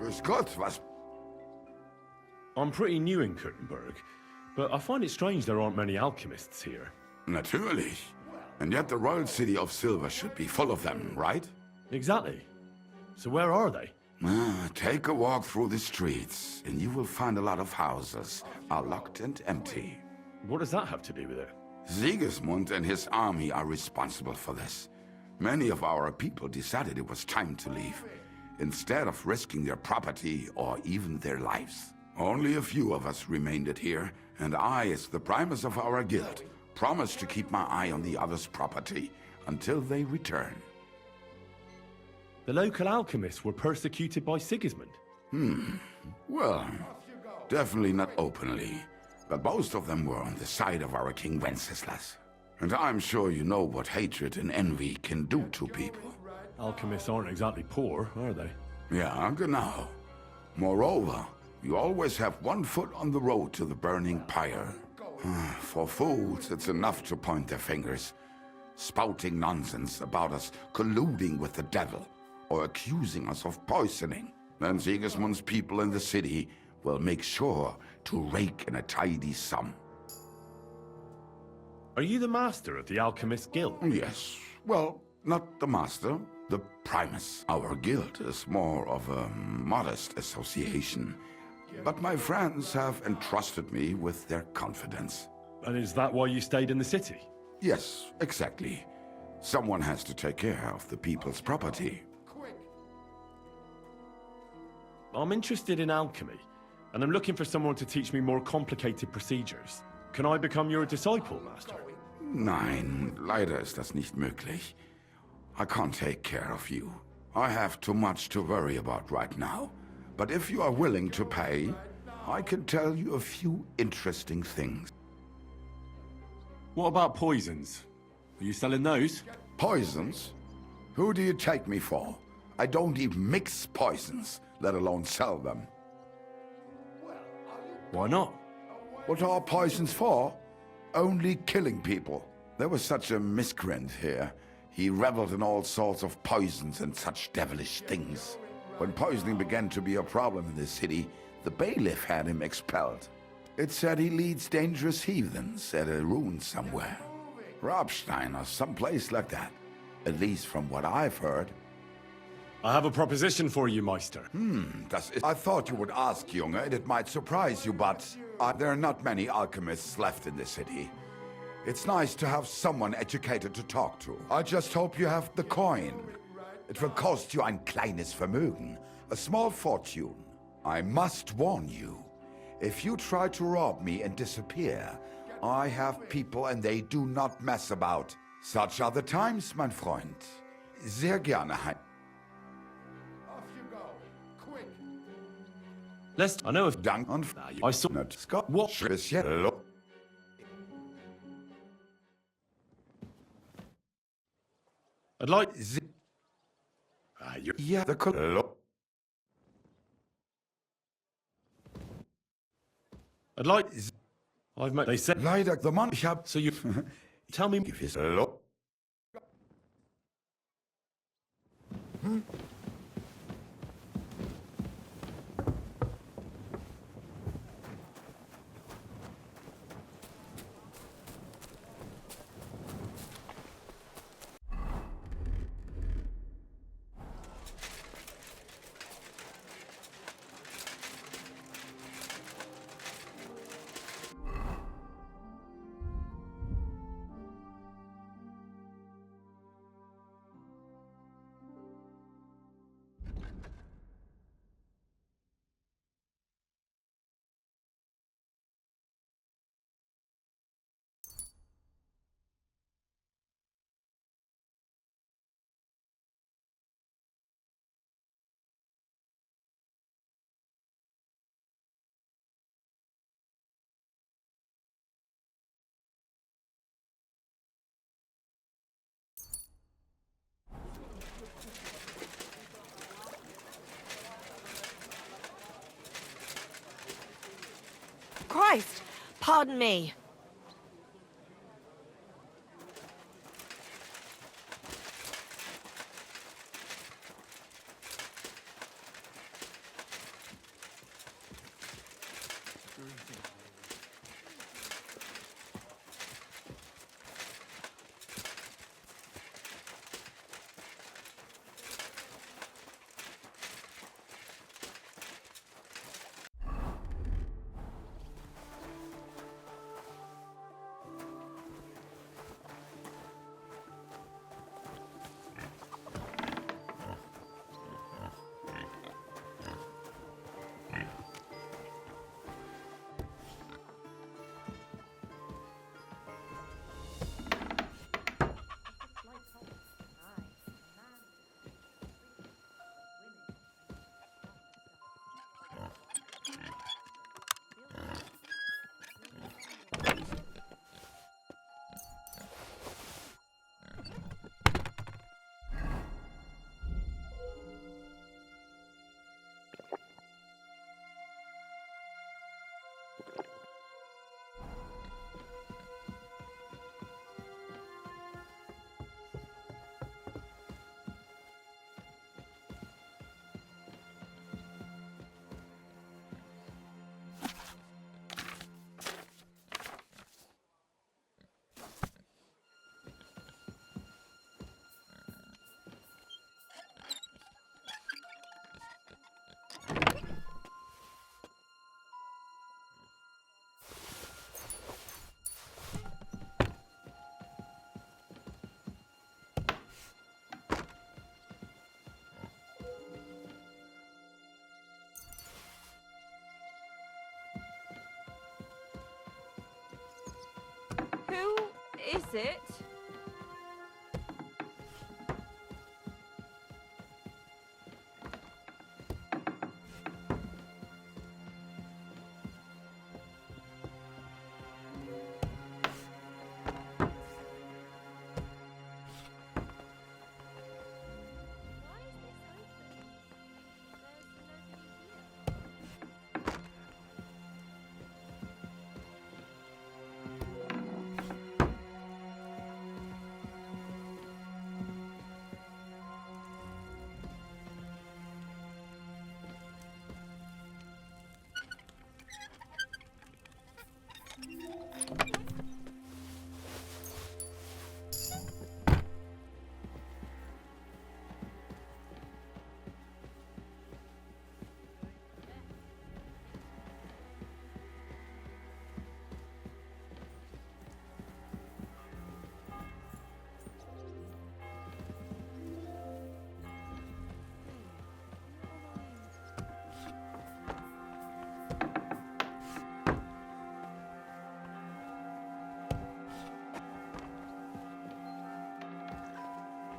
Grüß Gott, was? I'm pretty new in Kuttenberg, but I find it strange there aren't many alchemists here. Natürlich. And yet the royal city of Silver should be full of them, right? Exactly. So where are they? Take a walk through the streets, and you will find a lot of houses are locked and empty. What does that have to do with it? Sigismund and his army are responsible for this. Many of our people decided it was time to leave, instead of risking their property or even their lives. Only a few of us remained here, and I, as the primus of our guild, promised to keep my eye on the others' property until they return. The local alchemists were persecuted by Sigismund? Well, definitely not openly, but most of them were on the side of our King Wenceslas. And I'm sure you know what hatred and envy can do to people. Alchemists aren't exactly poor, are they? Yeah, genau. Moreover, you always have one foot on the road to the burning pyre. For fools, it's enough to point their fingers, spouting nonsense about us colluding with the devil, or accusing us of poisoning. Then Sigismund's people in the city will make sure to rake in a tidy sum. Are you the master of the Alchemist Guild? Yes. Well, not the master, the primus. Our guild is more of a modest association, but my friends have entrusted me with their confidence. And is that why you stayed in the city? Yes, exactly. Someone has to take care of the people's property. I'm interested in alchemy, and I'm looking for someone to teach me more complicated procedures. Can I become your disciple, Master? Nein, leider ist das nicht möglich. I can't take care of you. I have too much to worry about right now. But if you are willing to pay, I can tell you a few interesting things. What about poisons? Are you selling those? Poisons? Who do you take me for? I don't even mix poisons, let alone sell them. Why not? What are poisons for? Only killing people. There was such a miscreant here. He reveled in all sorts of poisons and such devilish things. When poisoning began to be a problem in the city, the bailiff had him expelled. It said he leads dangerous heathens at a ruin somewhere. Robstein or someplace like that. At least from what I've heard. I have a proposition for you, Meister. I thought you would ask, Junge, and it might surprise you, but there are not many alchemists left in the city. It's nice to have someone educated to talk to. I just hope you have the coin. It will cost you ein kleines Vermögen, a small fortune. I must warn you, if you try to rob me and disappear, I have people and they do not mess about. Such are the times, mein Freund. Sehr gerne. I know if Dank und I saw Scott. What? I'd like. Yeah, the I'd like. I've met. They said. Leider the man. Ich hab. So you tell me. Christ! Pardon me. Who is it?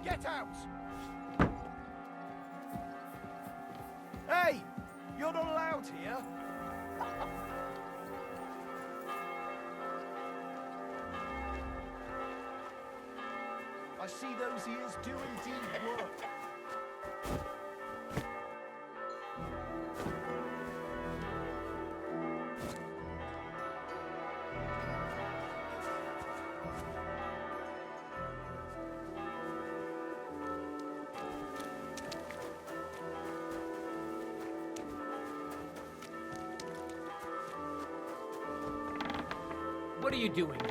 Get out! Hey! You're not allowed here! I see those ears do indeed work. What are you doing?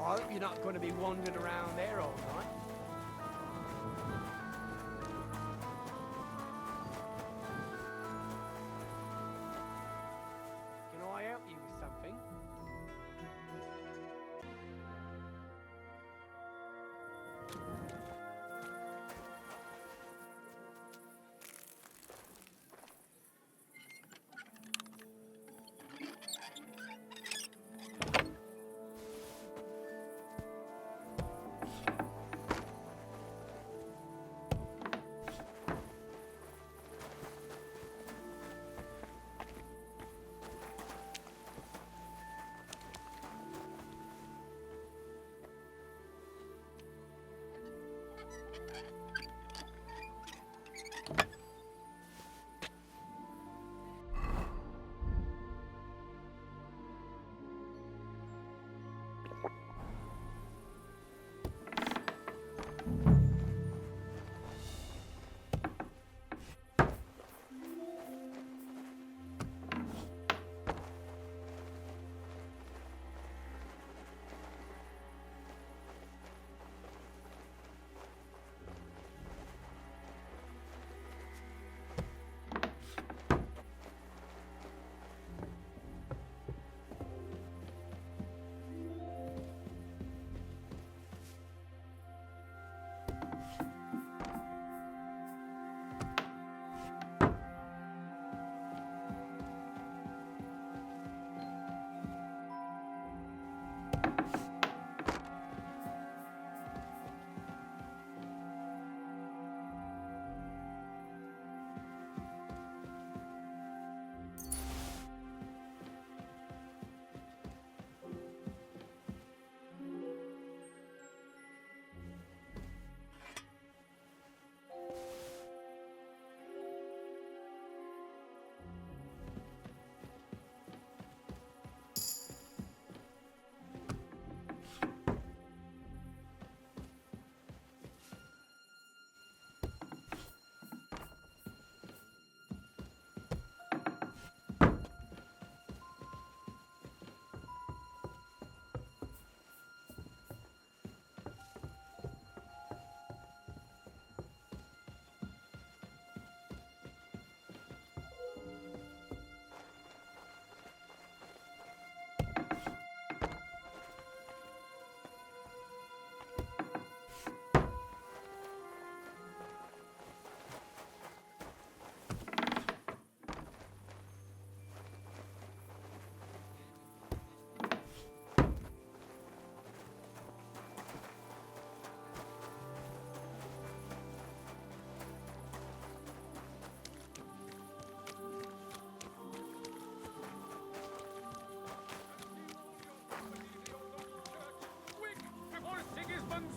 I hope you're not going to be wandering around there all night. Can I help you with something?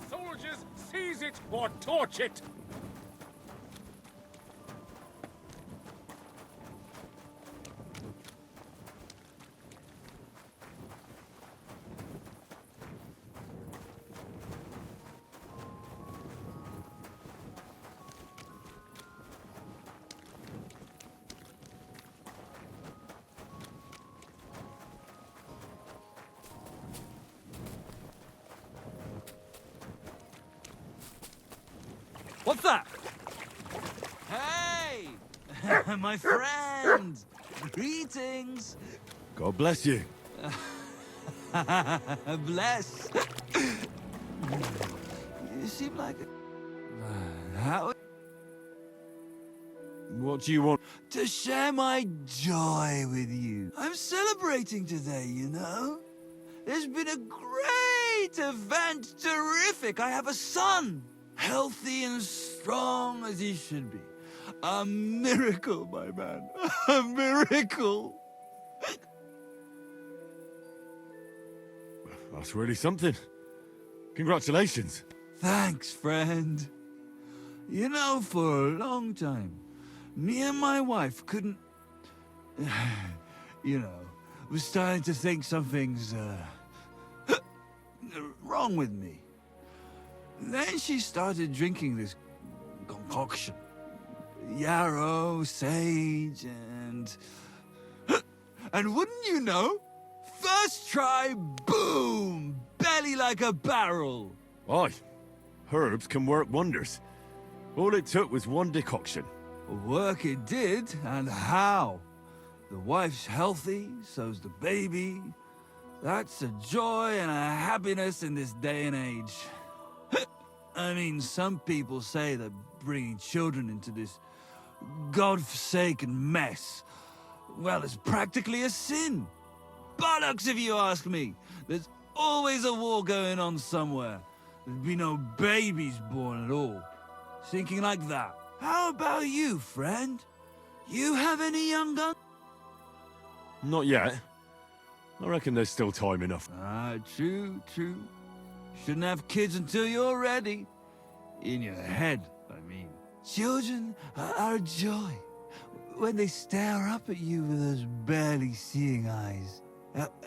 Soldiers seize it or torch it! What's that? Hey! My friend! Greetings! God bless you. Bless! You seem like a... How... What do you want? To share my joy with you. I'm celebrating today, you know? There's been a great event, terrific. I have a son, healthy and strong as he should be. A miracle, my man. A miracle. That's really something. Congratulations. Thanks, friend. You know, for a long time, me and my wife couldn't... you know, was starting to think something's, wrong with me. Then she started drinking this concoction. Yarrow, sage, and... and wouldn't you know? First try, boom! Belly like a barrel. Aye. Herbs can work wonders. All it took was one decoction. Work it did, and how? The wife's healthy, so's the baby. That's a joy and a happiness in this day and age. I mean, some people say that bringing children into this godforsaken mess, well, it's practically a sin. Bollocks, if you ask me. There's always a war going on somewhere. There'd be no babies born at all. Thinking like that. How about you, friend? You have any young guns? Not yet. I reckon there's still time enough. Ah, true. Shouldn't have kids until you're ready. In your head, I mean. Children are a joy. When they stare up at you with those barely seeing eyes.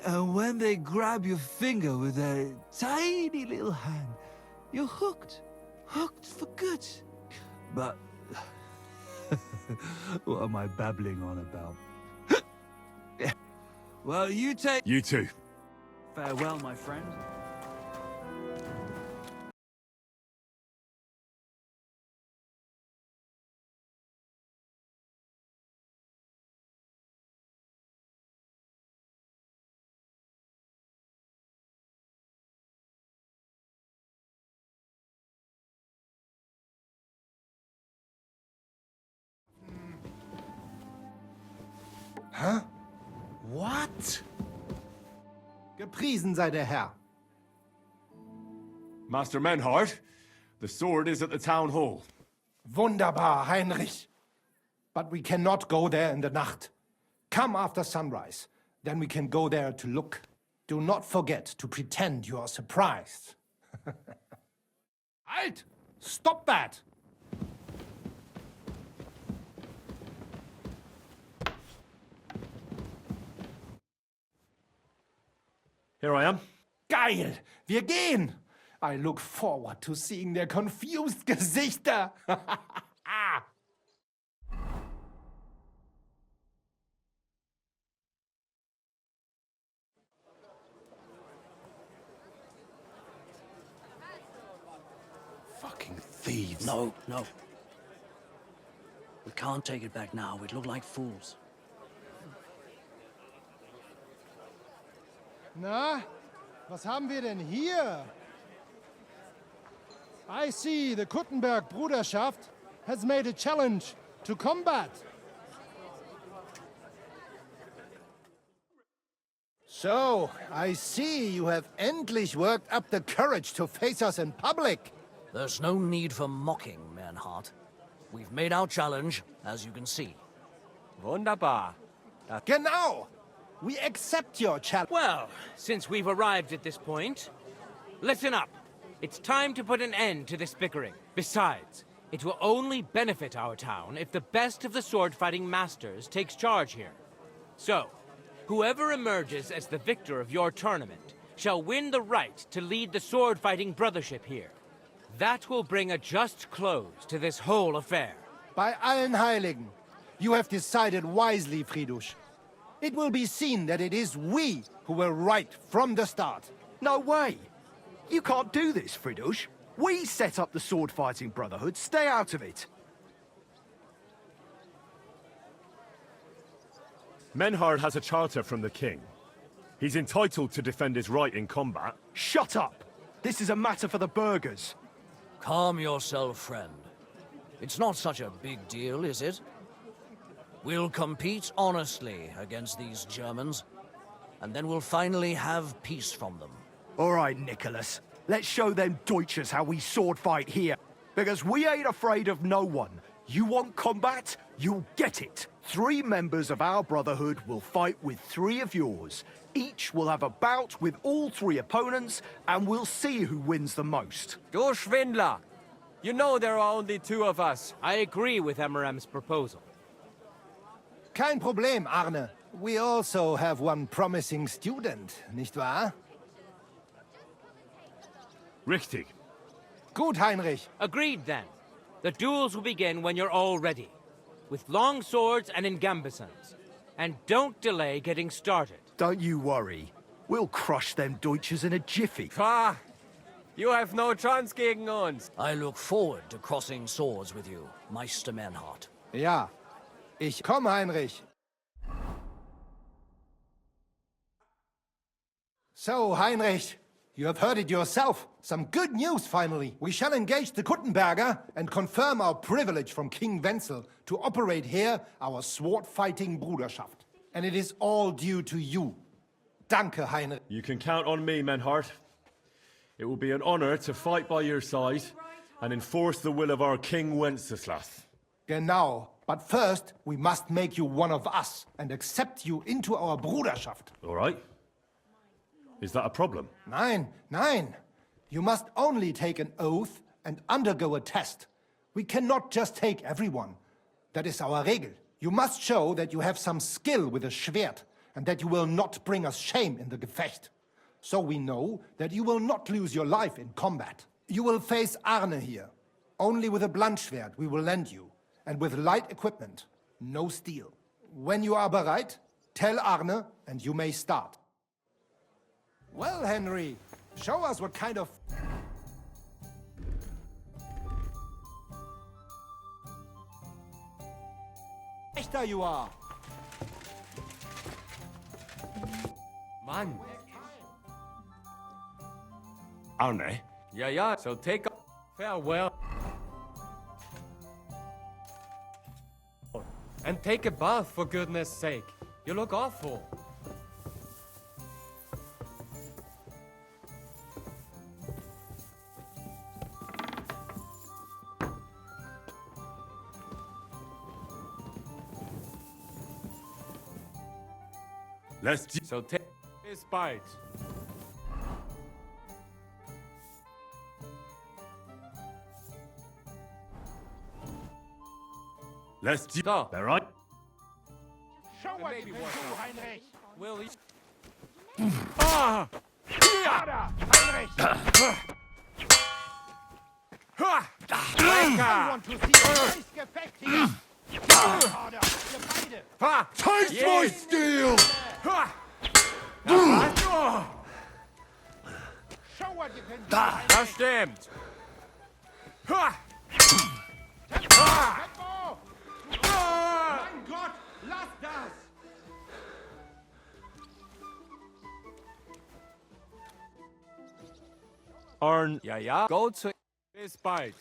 And when they grab your finger with their tiny little hand, you're hooked. Hooked for good. But... what am I babbling on about? Well, you take... You too. Farewell, my friend. Hä? What? Gepriesen sei der Herr. Master Menhart, the sword is at the town hall. Wunderbar, Heinrich. But we cannot go there in the Nacht. Come after sunrise. Then we can go there to look. Do not forget to pretend you are surprised. Halt! Stop that! Here I am. Geil! Wir gehen! I look forward to seeing their confused Gesichter. Fucking thieves. No. We can't take it back now. We'd look like fools. Na, was haben wir denn hier? I see the Kuttenberg Bruderschaft has made a challenge to combat. So, I see you have endlich worked up the courage to face us in public. There's no need for mocking, Mernhardt. We've made our challenge, as you can see. Wunderbar. Genau! We accept your challenge. Well, since we've arrived at this point, listen up. It's time to put an end to this bickering. Besides, it will only benefit our town if the best of the sword-fighting masters takes charge here. So, whoever emerges as the victor of your tournament shall win the right to lead the sword-fighting brothership here. That will bring a just close to this whole affair. Bei allen Heiligen, you have decided wisely, Friedusch. It will be seen that it is we who were right from the start. No way! You can't do this, Fridush. We set up the sword-fighting brotherhood. Stay out of it. Menhard has a charter from the king. He's entitled to defend his right in combat. Shut up! This is a matter for the burghers. Calm yourself, friend. It's not such a big deal, is it? We'll compete honestly against these Germans, and then we'll finally have peace from them. All right, Nicholas. Let's show them Deutschers how we sword fight here. Because we ain't afraid of no one. You want combat? You'll get it. 3 members of our brotherhood will fight with 3 of yours. Each will have a bout with all 3 opponents, and we'll see who wins the most. Du Schwindler! You know there are only 2 of us. I agree with Emerem's proposal. Kein Problem, Arne. We also have one promising student, nicht wahr? Richtig. Gut, Heinrich. Agreed, then. The duels will begin when you're all ready, with long swords and in gambesons. And don't delay getting started. Don't you worry. We'll crush them Deutschers in a jiffy. Ha! You have no chance gegen uns. I look forward to crossing swords with you, Meister Menhard. Ja. Ich komm, Heinrich. So, Heinrich, you have heard it yourself. Some good news, finally. We shall engage the Kuttenberger and confirm our privilege from King Wenzel to operate here our sword-fighting Bruderschaft. And it is all due to you. Danke, Heinrich. You can count on me, Menhard. It will be an honor to fight by your side and enforce the will of our King Wenceslas. Genau. But first, we must make you one of us and accept you into our Bruderschaft. All right. Is that a problem? Nein, nein. You must only take an oath and undergo a test. We cannot just take everyone. That is our Regel. You must show that you have some skill with a Schwert and that you will not bring us shame in the Gefecht. So we know that you will not lose your life in combat. You will face Arne here. Only with a Bluntschwert we will lend you, and with light equipment, no steel. When you are bereit, tell Arne and you may start. Well, Henry, show us what kind of... Echter you are. Mann. Arne? Ja, so take farewell. And take a bath, for goodness sake. You look awful. So take this bite. Let's do so. All right. Show what you can do, Heinrich. Will you? Ah! Heinrich! I want to see a nice Gefecht here. Harder, ihr beide. Taste my steel! Show what you can do, Heinrich. Das stimmt. Tempo! Mein Gott, lass das! Arn. Ja, go to this bite.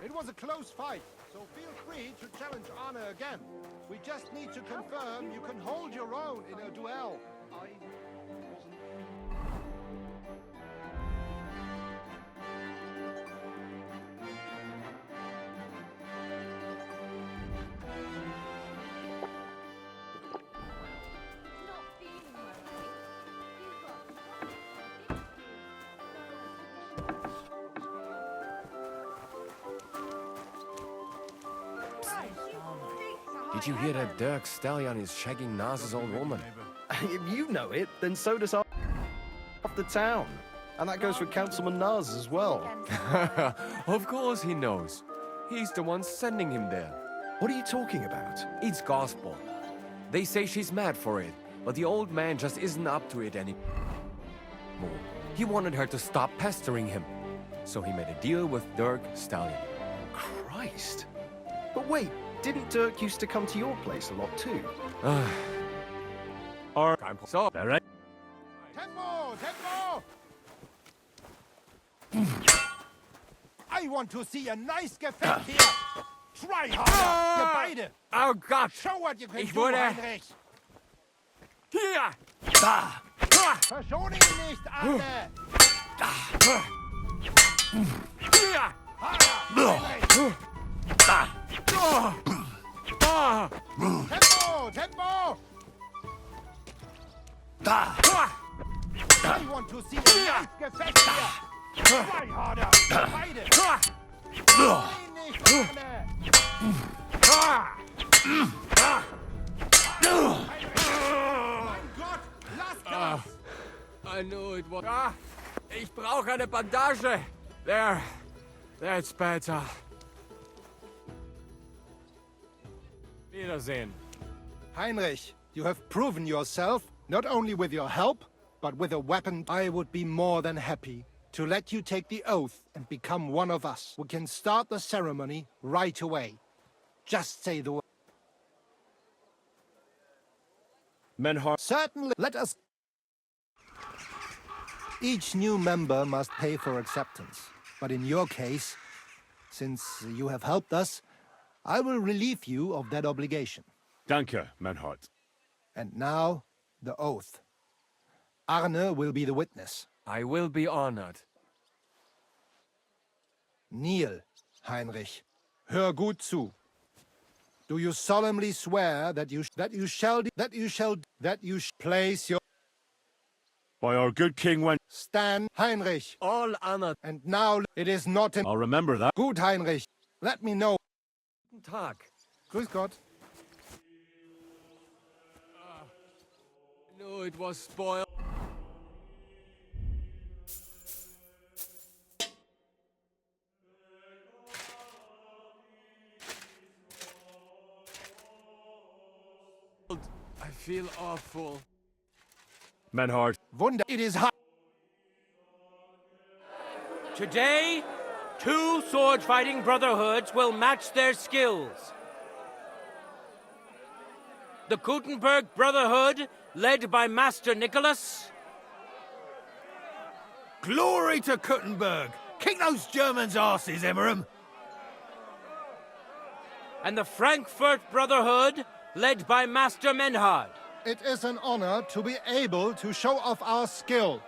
It was a close fight, so feel free to challenge Arne again. We just need to confirm you can hold your own in a duel. Did you hear that Dirk Stallion is shagging Nas's old woman? If you know it, then so does half the town. And that goes for Councilman Nas as well. Of course he knows. He's the one sending him there. What are you talking about? It's gospel. They say she's mad for it, but the old man just isn't up to it anymore. He wanted her to stop pestering him. So he made a deal with Dirk Stallion. Christ. But wait, didn't Dirk used to come to your place a lot too? So, Tempo! Tempo! I want to see a nice Gefecht here! Try harder, ihr beide! Oh Gott! Show what you can Ich do, wurde... Heinrich! Hier! Da! Verschone ihn nicht, Arne! Hier! Tempo! Tempo! I want to see a nice Gefecht here! Try harder, ihr beide! Verschone ihn nicht, Arne! Mein Gott, lasst das! I knew it was... ich brauche eine Bandage! There. That's better. Wiedersehen. Heinrich, you have proven yourself, not only with your help, but with a weapon. I would be more than happy to let you take the oath and become one of us. We can start the ceremony right away. Just say the word. Menhart. Certainly. Let us... Each new member must pay for acceptance. But in your case, since you have helped us, I will relieve you of that obligation. Danke, Menhart. And now, the oath. Arne will be the witness. I will be honored. Kneel, Heinrich. Hör gut zu. Do you solemnly swear that you place your... By our good King Wen... Stand, Heinrich. All honored. And now it is not in... I'll remember that. Gut, Heinrich. Let me know. Guten Tag. Grüß Gott. I knew it was spoiled. I feel awful. Menhart. Wunder, it is hot. Today, 2 sword-fighting brotherhoods will match their skills. The Gutenberg Brotherhood, led by Master Nicholas. Glory to Kuttenberg! Kick those Germans' asses, Emmeram! And the Frankfurt Brotherhood, led by Master Menhard. It is an honor to be able to show off our skill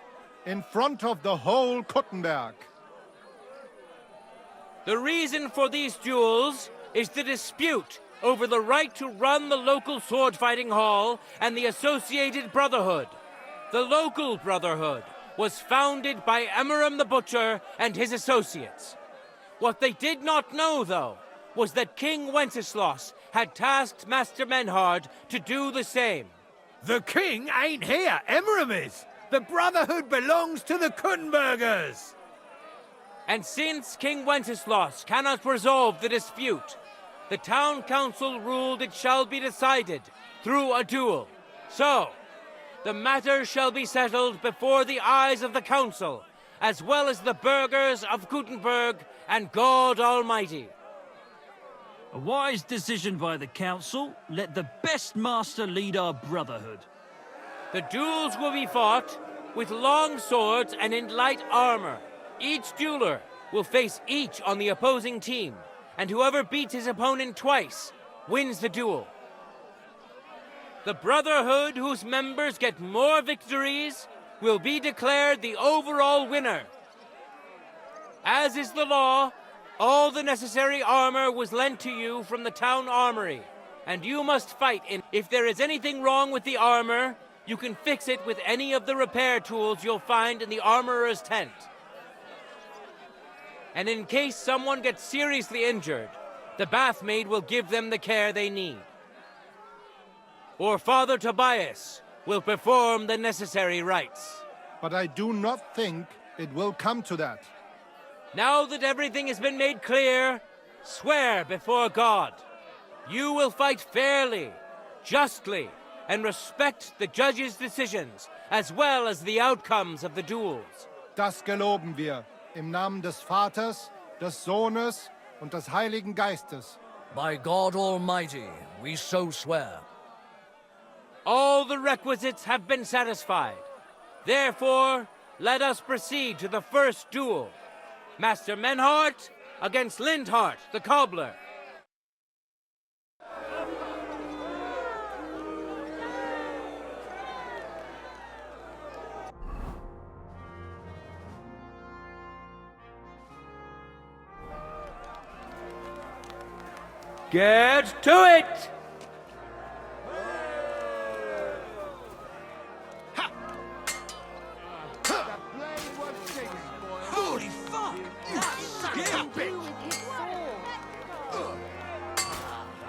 in front of the whole Kuttenberg. The reason for these duels is the dispute over the right to run the local sword-fighting hall and the associated brotherhood. The local brotherhood was founded by Emmeram the Butcher and his associates. What they did not know, though, was that King Wenceslas had tasked Master Menhard to do the same. The king ain't here, Emmeram is! The Brotherhood belongs to the Kuttenbergers! And since King Wenceslas cannot resolve the dispute, the town council ruled it shall be decided through a duel. So, the matter shall be settled before the eyes of the council, as well as the burghers of Gutenberg and God Almighty. A wise decision by the council. Let the best master lead our brotherhood. The duels will be fought with long swords and in light armor. Each dueler will face each on the opposing team, and whoever beats his opponent twice wins the duel. The brotherhood whose members get more victories will be declared the overall winner. As is the law, all the necessary armor was lent to you from the town armory, and you must fight in. If there is anything wrong with the armor, you can fix it with any of the repair tools you'll find in the armorer's tent. And in case someone gets seriously injured, the bathmaid will give them the care they need. or Father Tobias will perform the necessary rites. But I do not think it will come to that. Now that everything has been made clear, swear before God. You will fight fairly, justly, and respect the judge's decisions, as well as the outcomes of the duels. Das geloben wir, im Namen des Vaters, des Sohnes und des Heiligen Geistes. By God Almighty, we so swear. All the requisites have been satisfied. Therefore, let us proceed to the first duel. Master Menhart against Lindhart, the cobbler. Get to it! Holy fuck!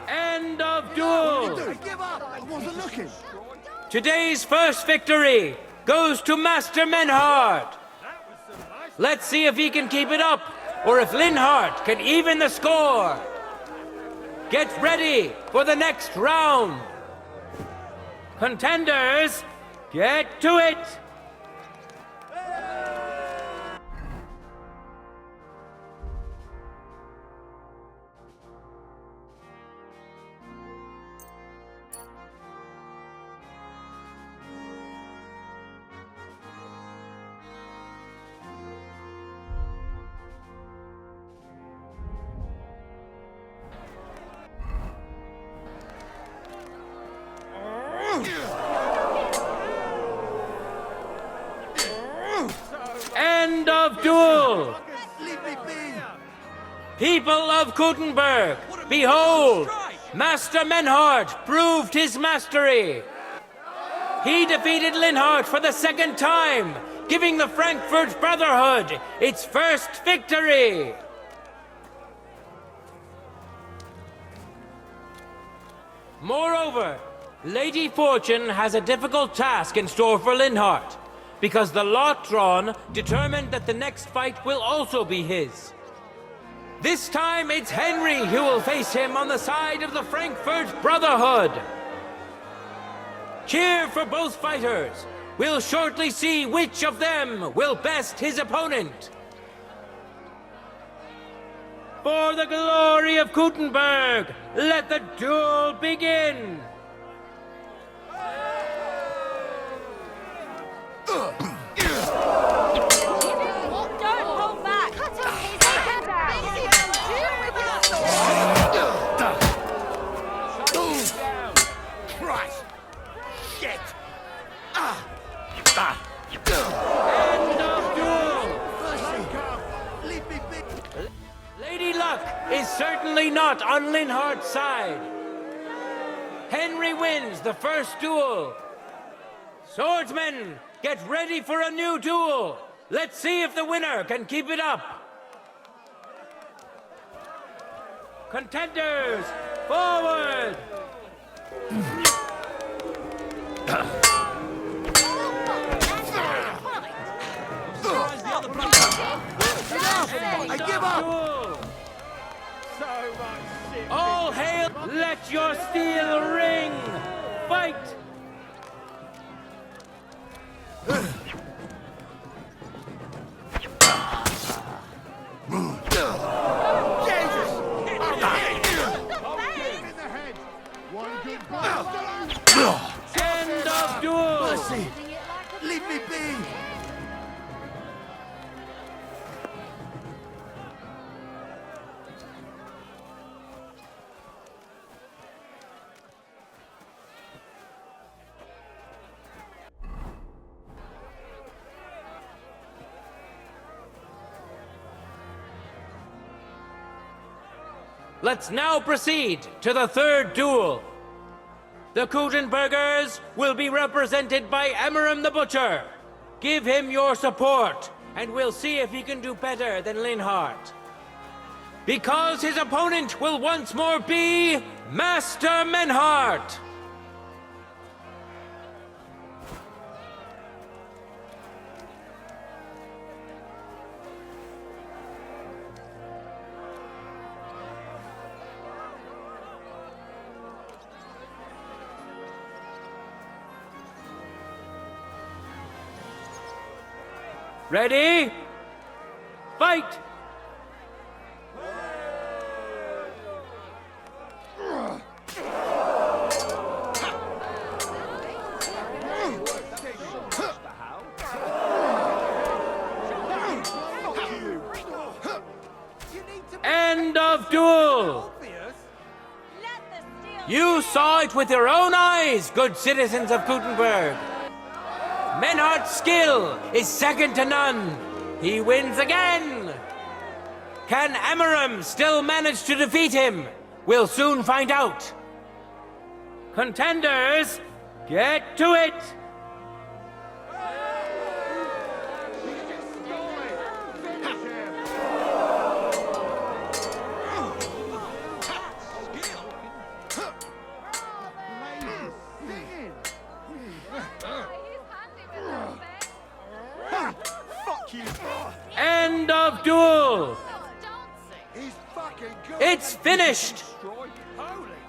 End of duel! Give up! I wasn't looking! Today's first victory goes to Master Menhart. Let's see if he can keep it up, or if Linhart can even the score. Get ready for the next round. Contenders, get to it! End of duel! People of Kuttenberg, behold! Master Menhart proved his mastery! He defeated Linhart for the second time, giving the Frankfurt Brotherhood its first victory! Moreover, Lady Fortune has a difficult task in store for Linhart, because the lot drawn determined that the next fight will also be his. This time it's Henry who will face him on the side of the Frankfurt Brotherhood. Cheer for both fighters. We'll shortly see which of them will best his opponent. For the glory of Kuttenberg, let the duel begin! Don't hold back! Cut off his head! Christ! Shit! End of duel! Lady Luck is certainly not on Linhart's side. Henry wins the first duel. Swordsmen, get ready for a new duel. Let's see if the winner can keep it up. Contenders, forward! I give up! All hail! Let your steel ring! Fight! End of duel! Mercy! Leave me be! Let's now proceed to the third duel. The Kuttenbergers will be represented by Emmeram the Butcher. Give him your support, and we'll see if he can do better than Linhart. Because his opponent will once more be Master Menhart. Ready? Fight! End of duel! You saw it with your own eyes, good citizens of Gutenberg. Menhardt's skill is second to none. He wins again. Can Amaram still manage to defeat him? We'll soon find out. Contenders, get to it! End of duel! It's finished!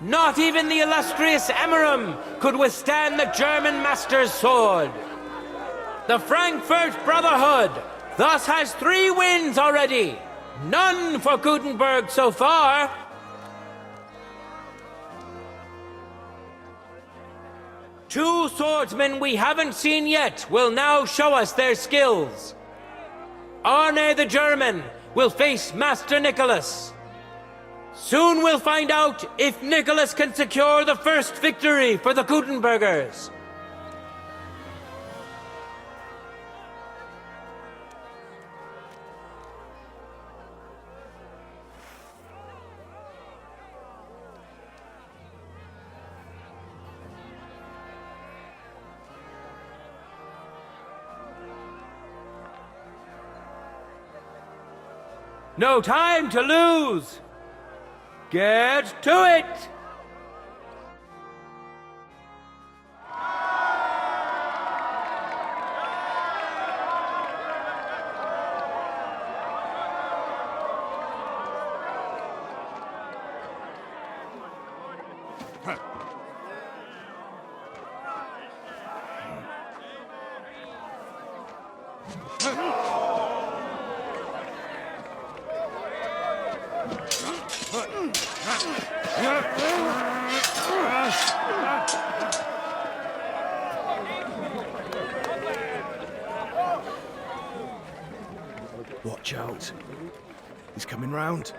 Not even the illustrious Amaram could withstand the German master's sword. The Frankfurt Brotherhood thus has 3 wins already. None for Gutenberg so far. Two swordsmen we haven't seen yet will now show us their skills. Arne the German will face Master Nicholas. Soon we'll find out if Nicholas can secure the first victory for the Gutenbergers. No time to lose! Get to it! Watch out. He's coming round.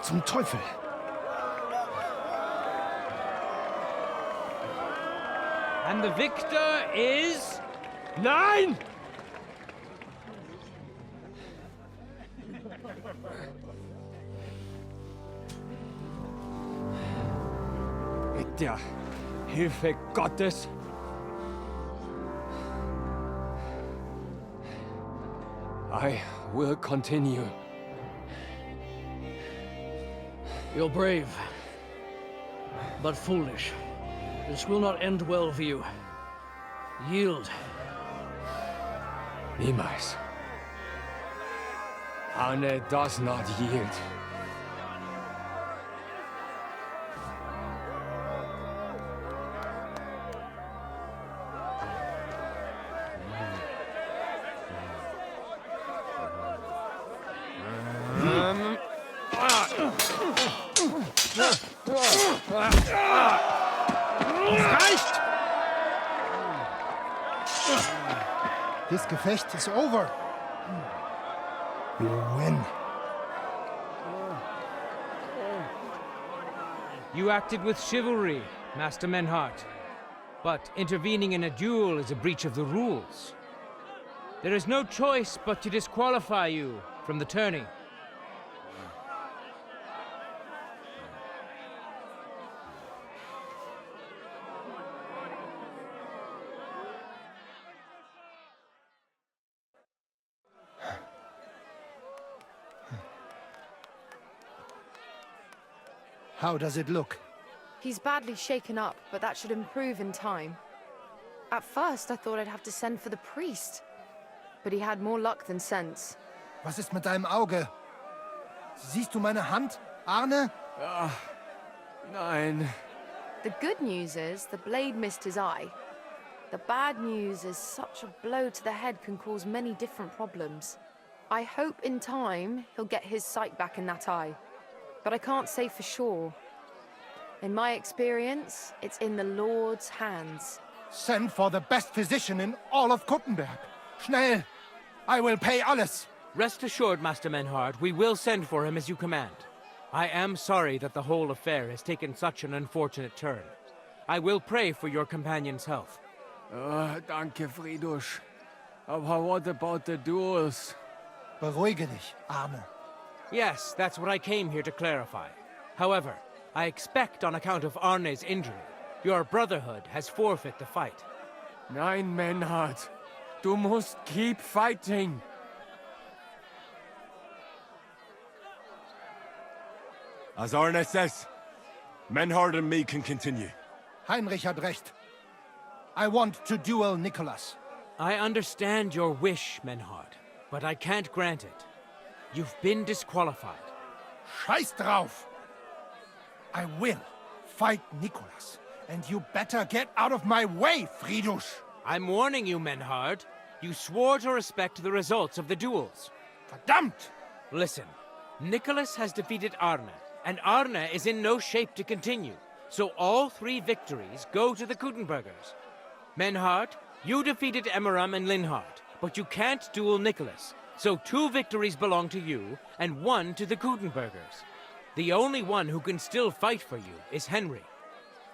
Zum Teufel! And the victor is... Nein! Mit der Hilfe Gottes I will continue. You're brave, but foolish. This will not end well for you. Yield. Niemals. Arne does not yield. This Gefecht is over. You win. You acted with chivalry, Master Menhardt. But intervening in a duel is a breach of the rules. There is no choice but to disqualify you from the tourney. How does it look? He's badly shaken up, but that should improve in time. At first, I thought I'd have to send for the priest. But he had more luck than sense. Was ist mit deinem Auge? Siehst du meine Hand, Arne? Nein. The good news is the blade missed his eye. The bad news is such a blow to the head can cause many different problems. I hope in time he'll get his sight back in that eye, but I can't say for sure. In my experience, it's in the Lord's hands. Send for the best physician in all of Kuttenberg. Schnell! I will pay alles. Rest assured, Master Menhard, we will send for him as you command. I am sorry that the whole affair has taken such an unfortunate turn. I will pray for your companion's health. Danke, Friedrich. Aber what about the duels? Beruhige dich, Arne. Yes, that's what I came here to clarify. However, I expect on account of Arne's injury, your brotherhood has forfeit the fight. Nein, Menhard. Du musst keep fighting. As Arne says, Menhard and me can continue. Heinrich had recht. I want to duel Nicholas. I understand your wish, Menhard, but I can't grant it. You've been disqualified. Scheiß drauf! I will fight Nicholas, and you better get out of my way, Friedrich! I'm warning you, Menhard. You swore to respect the results of the duels. Verdammt! Listen, Nicholas has defeated Arne, and Arne is in no shape to continue, so all 3 victories go to the Kuttenbergers. Menhard, you defeated Emmeram and Linhard, but you can't duel Nicholas, so 2 victories belong to you, and 1 to the Kuttenbergers. The only one who can still fight for you is Henry.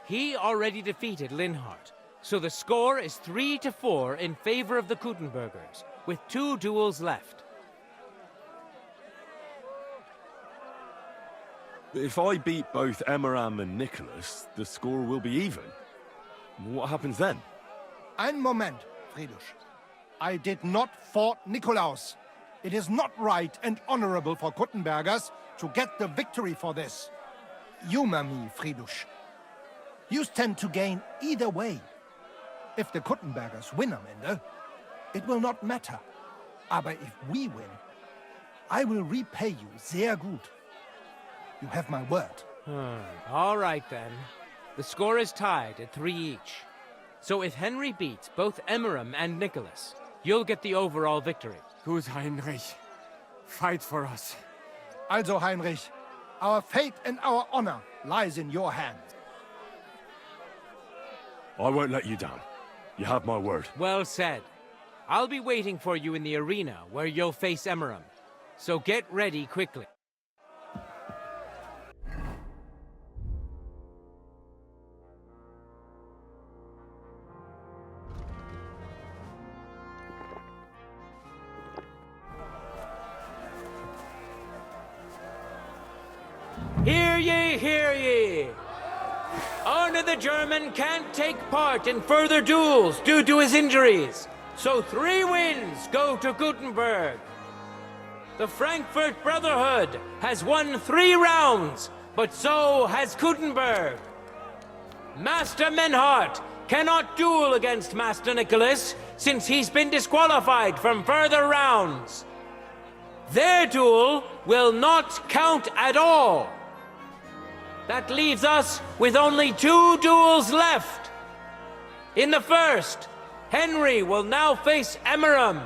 He already defeated Linhard, so the score is 3-4 in favor of the Kuttenbergers, with 2 duels left. If I beat both Emmeram and Nicholas, the score will be even. What happens then? Ein Moment, Friedrich. I did not fought Nikolaus. It is not right and honorable for Kuttenbergers to get the victory for this. Humor me, Friedrich. You stand to gain either way. If the Kuttenbergers win am Ende, it will not matter. Aber if we win, I will repay you sehr gut. You have my word. All right, then. The score is tied at 3 each. So if Henry beats both Emmeram and Nicholas, you'll get the overall victory. Gut, Heinrich. Fight for us. Also, Heinrich, our fate and our honor lies in your hands. I won't let you down. You have my word. Well said. I'll be waiting for you in the arena where you'll face Emmeram. So get ready quickly. Hear ye, hear ye! Arne the German can't take part in further duels due to his injuries, so 3 wins go to Gutenberg. The Frankfurt Brotherhood has won 3 rounds, but so has Gutenberg. Master Menhard cannot duel against Master Nicholas since he's been disqualified from further rounds. Their duel will not count at all. That leaves us with only 2 duels left. In the first, Henry will now face Emmeram.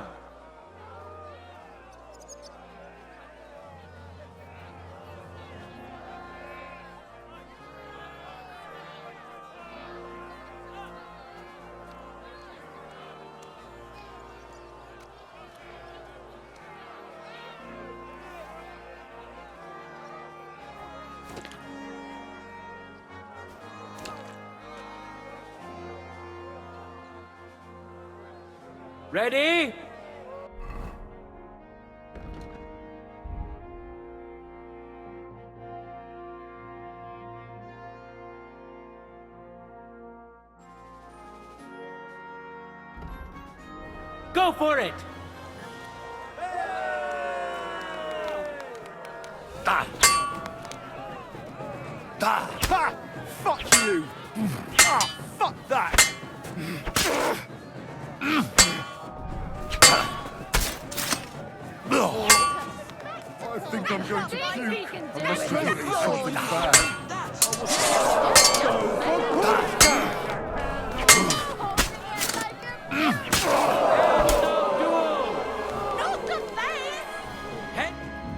Ready? Go for it! Da! Da! Ha! Fuck you! Ah, fuck that! think I'm going to puke. I must have eaten something bad.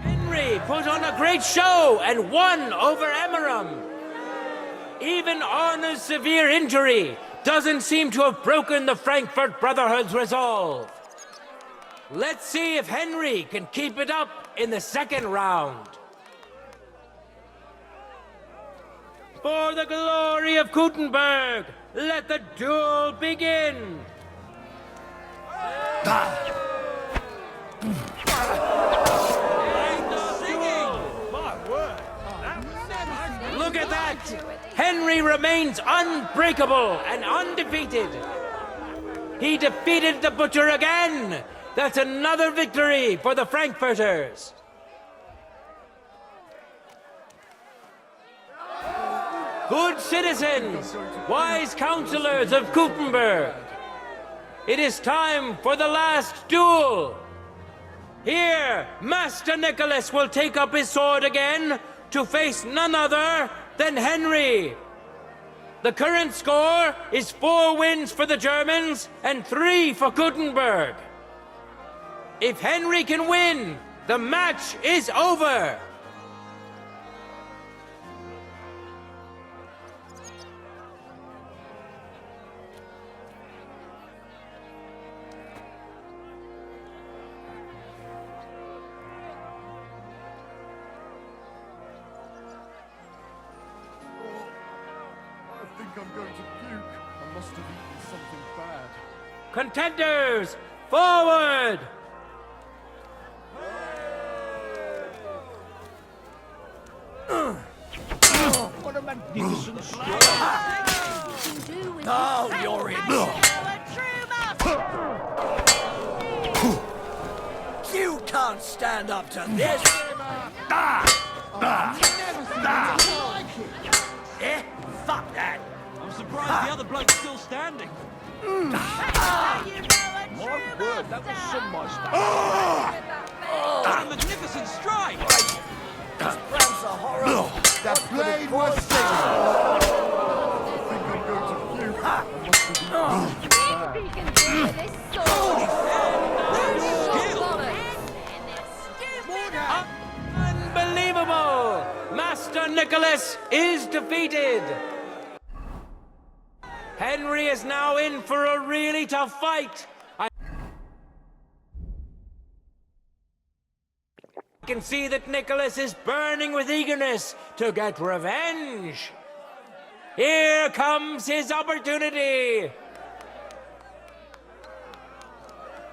Henry put on a great show and won over Emeram. Even Arna's severe injury doesn't seem to have broken the Frankfurt Brotherhood's resolve. Let's see if Henry can keep it up in the second round. For the glory of Gutenberg, let the duel begin! Look at that! Henry remains unbreakable and undefeated. He defeated the Butcher again! That's another victory for the Frankfurters! Good citizens, wise counselors of Gutenberg, it is time for the last duel! Here, Master Nicholas will take up his sword again to face none other than Henry. The current score is 4 wins for the Germans and 3 for Gutenberg. If Henry can win, the match is over. I think I'm going to puke. I must have eaten something bad. Contenders, forward! What a magnificent Now you're in. You can't stand up to this. Eh? Fuck that! I'm surprised the other bloke's still standing. My word, that was some master. What a magnificent strike! Cramps are horrible. That blade was singing. I think I'm going to puke. I must have eaten Unbelievable! Master Nicholas is defeated! Henry is now in for a really tough fight. I can see that Nicholas is burning with eagerness to get revenge. Here comes his opportunity.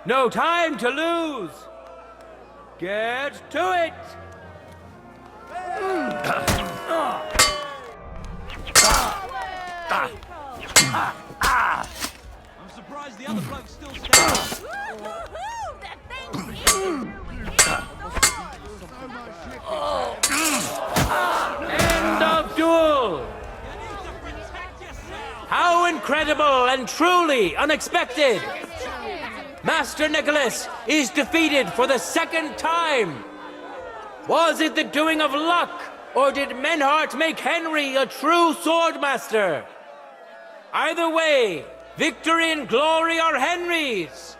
No time to lose. Get to it. I'm surprised the other bloke's still standing. End of duel! How incredible and truly unexpected! Master Nicholas is defeated for the second time! Was it the doing of luck, or did Menhart make Henry a true swordmaster? Either way, victory and glory are Henry's!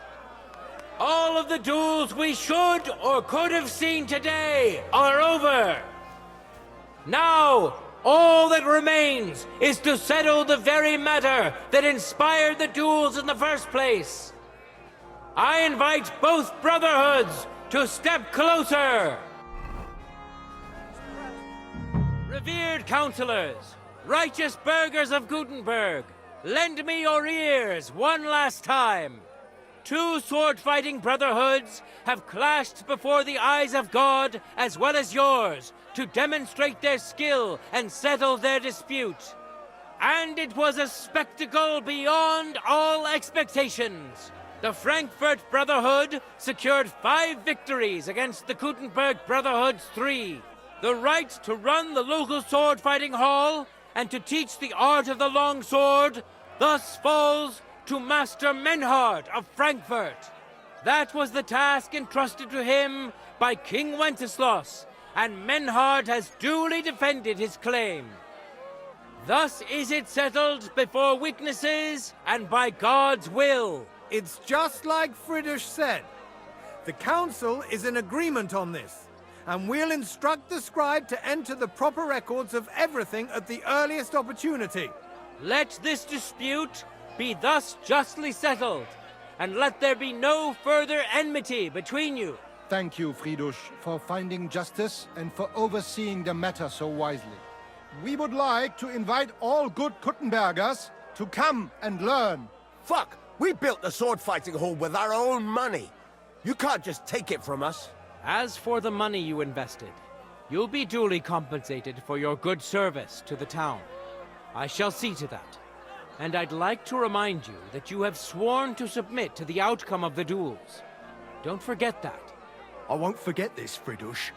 All of the duels we should or could have seen today are over! Now, all that remains is to settle the very matter that inspired the duels in the first place. I invite both brotherhoods to step closer. Revered counselors, righteous burghers of Gutenberg, lend me your ears one last time. 2 sword-fighting brotherhoods have clashed before the eyes of God as well as yours to demonstrate their skill and settle their dispute. And it was a spectacle beyond all expectations. The Frankfurt Brotherhood secured 5 victories against the Gutenberg Brotherhood's 3. The right to run the local sword-fighting hall and to teach the art of the long sword thus falls to Master Menhart of Frankfurt. That was the task entrusted to him by King Wenceslas, and Menhard has duly defended his claim. Thus is it settled before witnesses and by God's will. It's just like Friedrich said. The council is in agreement on this, and we'll instruct the scribe to enter the proper records of everything at the earliest opportunity. Let this dispute be thus justly settled, and let there be no further enmity between you. Thank you, Friedrich, for finding justice and for overseeing the matter so wisely. We would like to invite all good Kuttenbergers to come and learn. Fuck! We built the sword fighting hall with our own money. You can't just take it from us. As for the money you invested, you'll be duly compensated for your good service to the town. I shall see to that. And I'd like to remind you that you have sworn to submit to the outcome of the duels. Don't forget that. I won't forget this, Friedrich.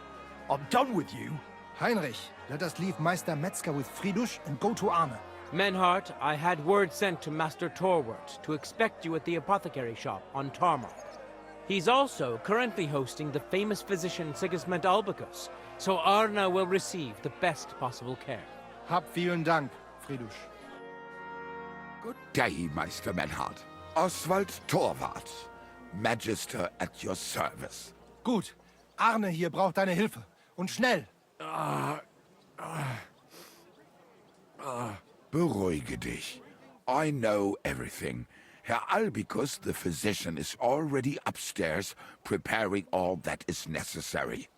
I'm done with you. Heinrich, let us leave Meister Metzger with Friedrich and go to Arne. Menhart, I had word sent to Master Torwart to expect you at the apothecary shop on Tarmac. He's also currently hosting the famous physician Sigismund Albicus, so Arne will receive the best possible care. Hab vielen Dank, Friedrich. Good day, Meister Menhard. Oswald Torwart, Magister at your service. Gut. Arne hier braucht deine Hilfe. Und schnell. Beruhige dich. I know everything. Herr Albicus, the physician, is already upstairs preparing all that is necessary.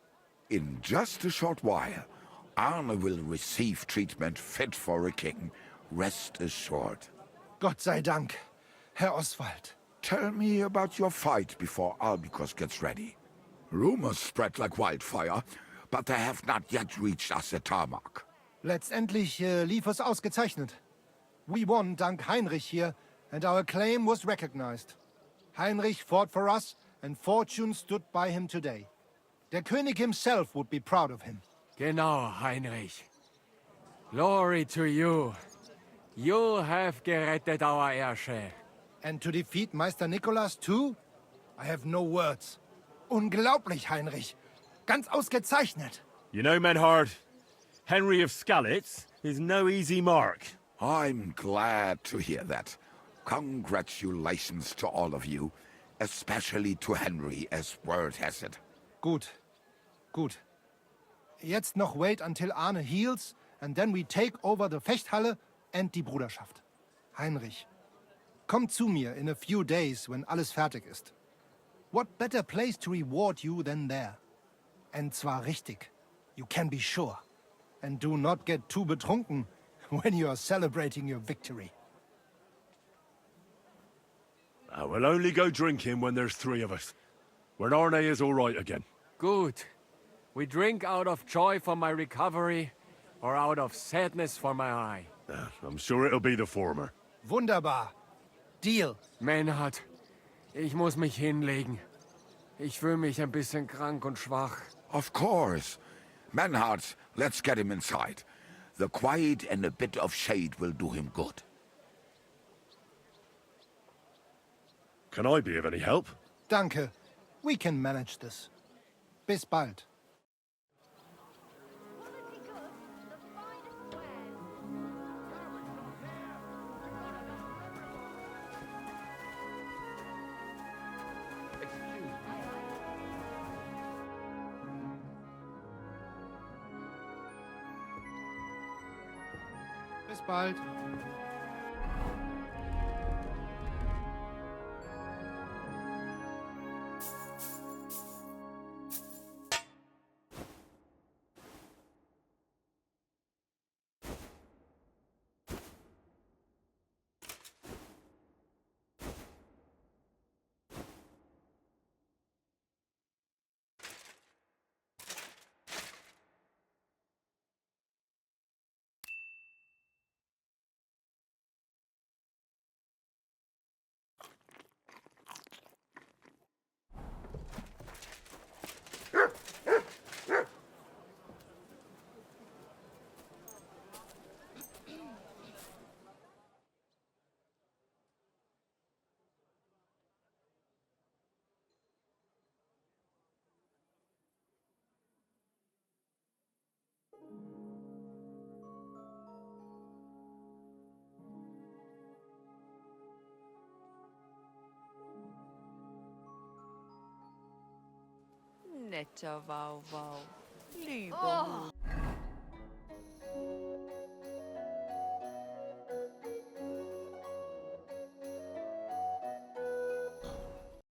In just a short while, Arne will receive treatment fit for a king. Rest assured. Gott sei Dank, Herr Oswald. Tell me about your fight before Albicus gets ready. Rumors spread like wildfire, but they have not yet reached us at Tarmac. Letztendlich lief es ausgezeichnet. We won dank Heinrich hier, and our claim was recognized. Heinrich fought for us, and fortune stood by him today. Der König himself would be proud of him. Genau, Heinrich. Glory to you. You have gerettet our heirship. And to defeat Meister Nicholas too? I have no words. Unglaublich, Heinrich. Ganz ausgezeichnet. You know, Menhard, Henry of Skalitz is no easy mark. I'm glad to hear that. Congratulations to all of you, especially to Henry, as word has it. Gut. Gut. Jetzt noch wait until Arne heals, and then we take over the Fechthalle and die Bruderschaft. Heinrich, komm zu mir in a few days when alles fertig ist. What better place to reward you than there? And zwar richtig. You can be sure. And do not get too betrunken when you are celebrating your victory. We'll only go drinking when there's three of us. When Arne is all right again. Good. We drink out of joy for my recovery, or out of sadness for my eye. I'm sure it'll be the former. Wunderbar. Deal. Menhard, ich muss mich hinlegen. Ich fühle mich ein bisschen krank und schwach. Of course. Menhard, let's get him inside. The quiet and a bit of shade will do him good. Can I be of any help? Danke. We can manage this. Bis bald. Bis bald. Little Volvo. Lieber Oh,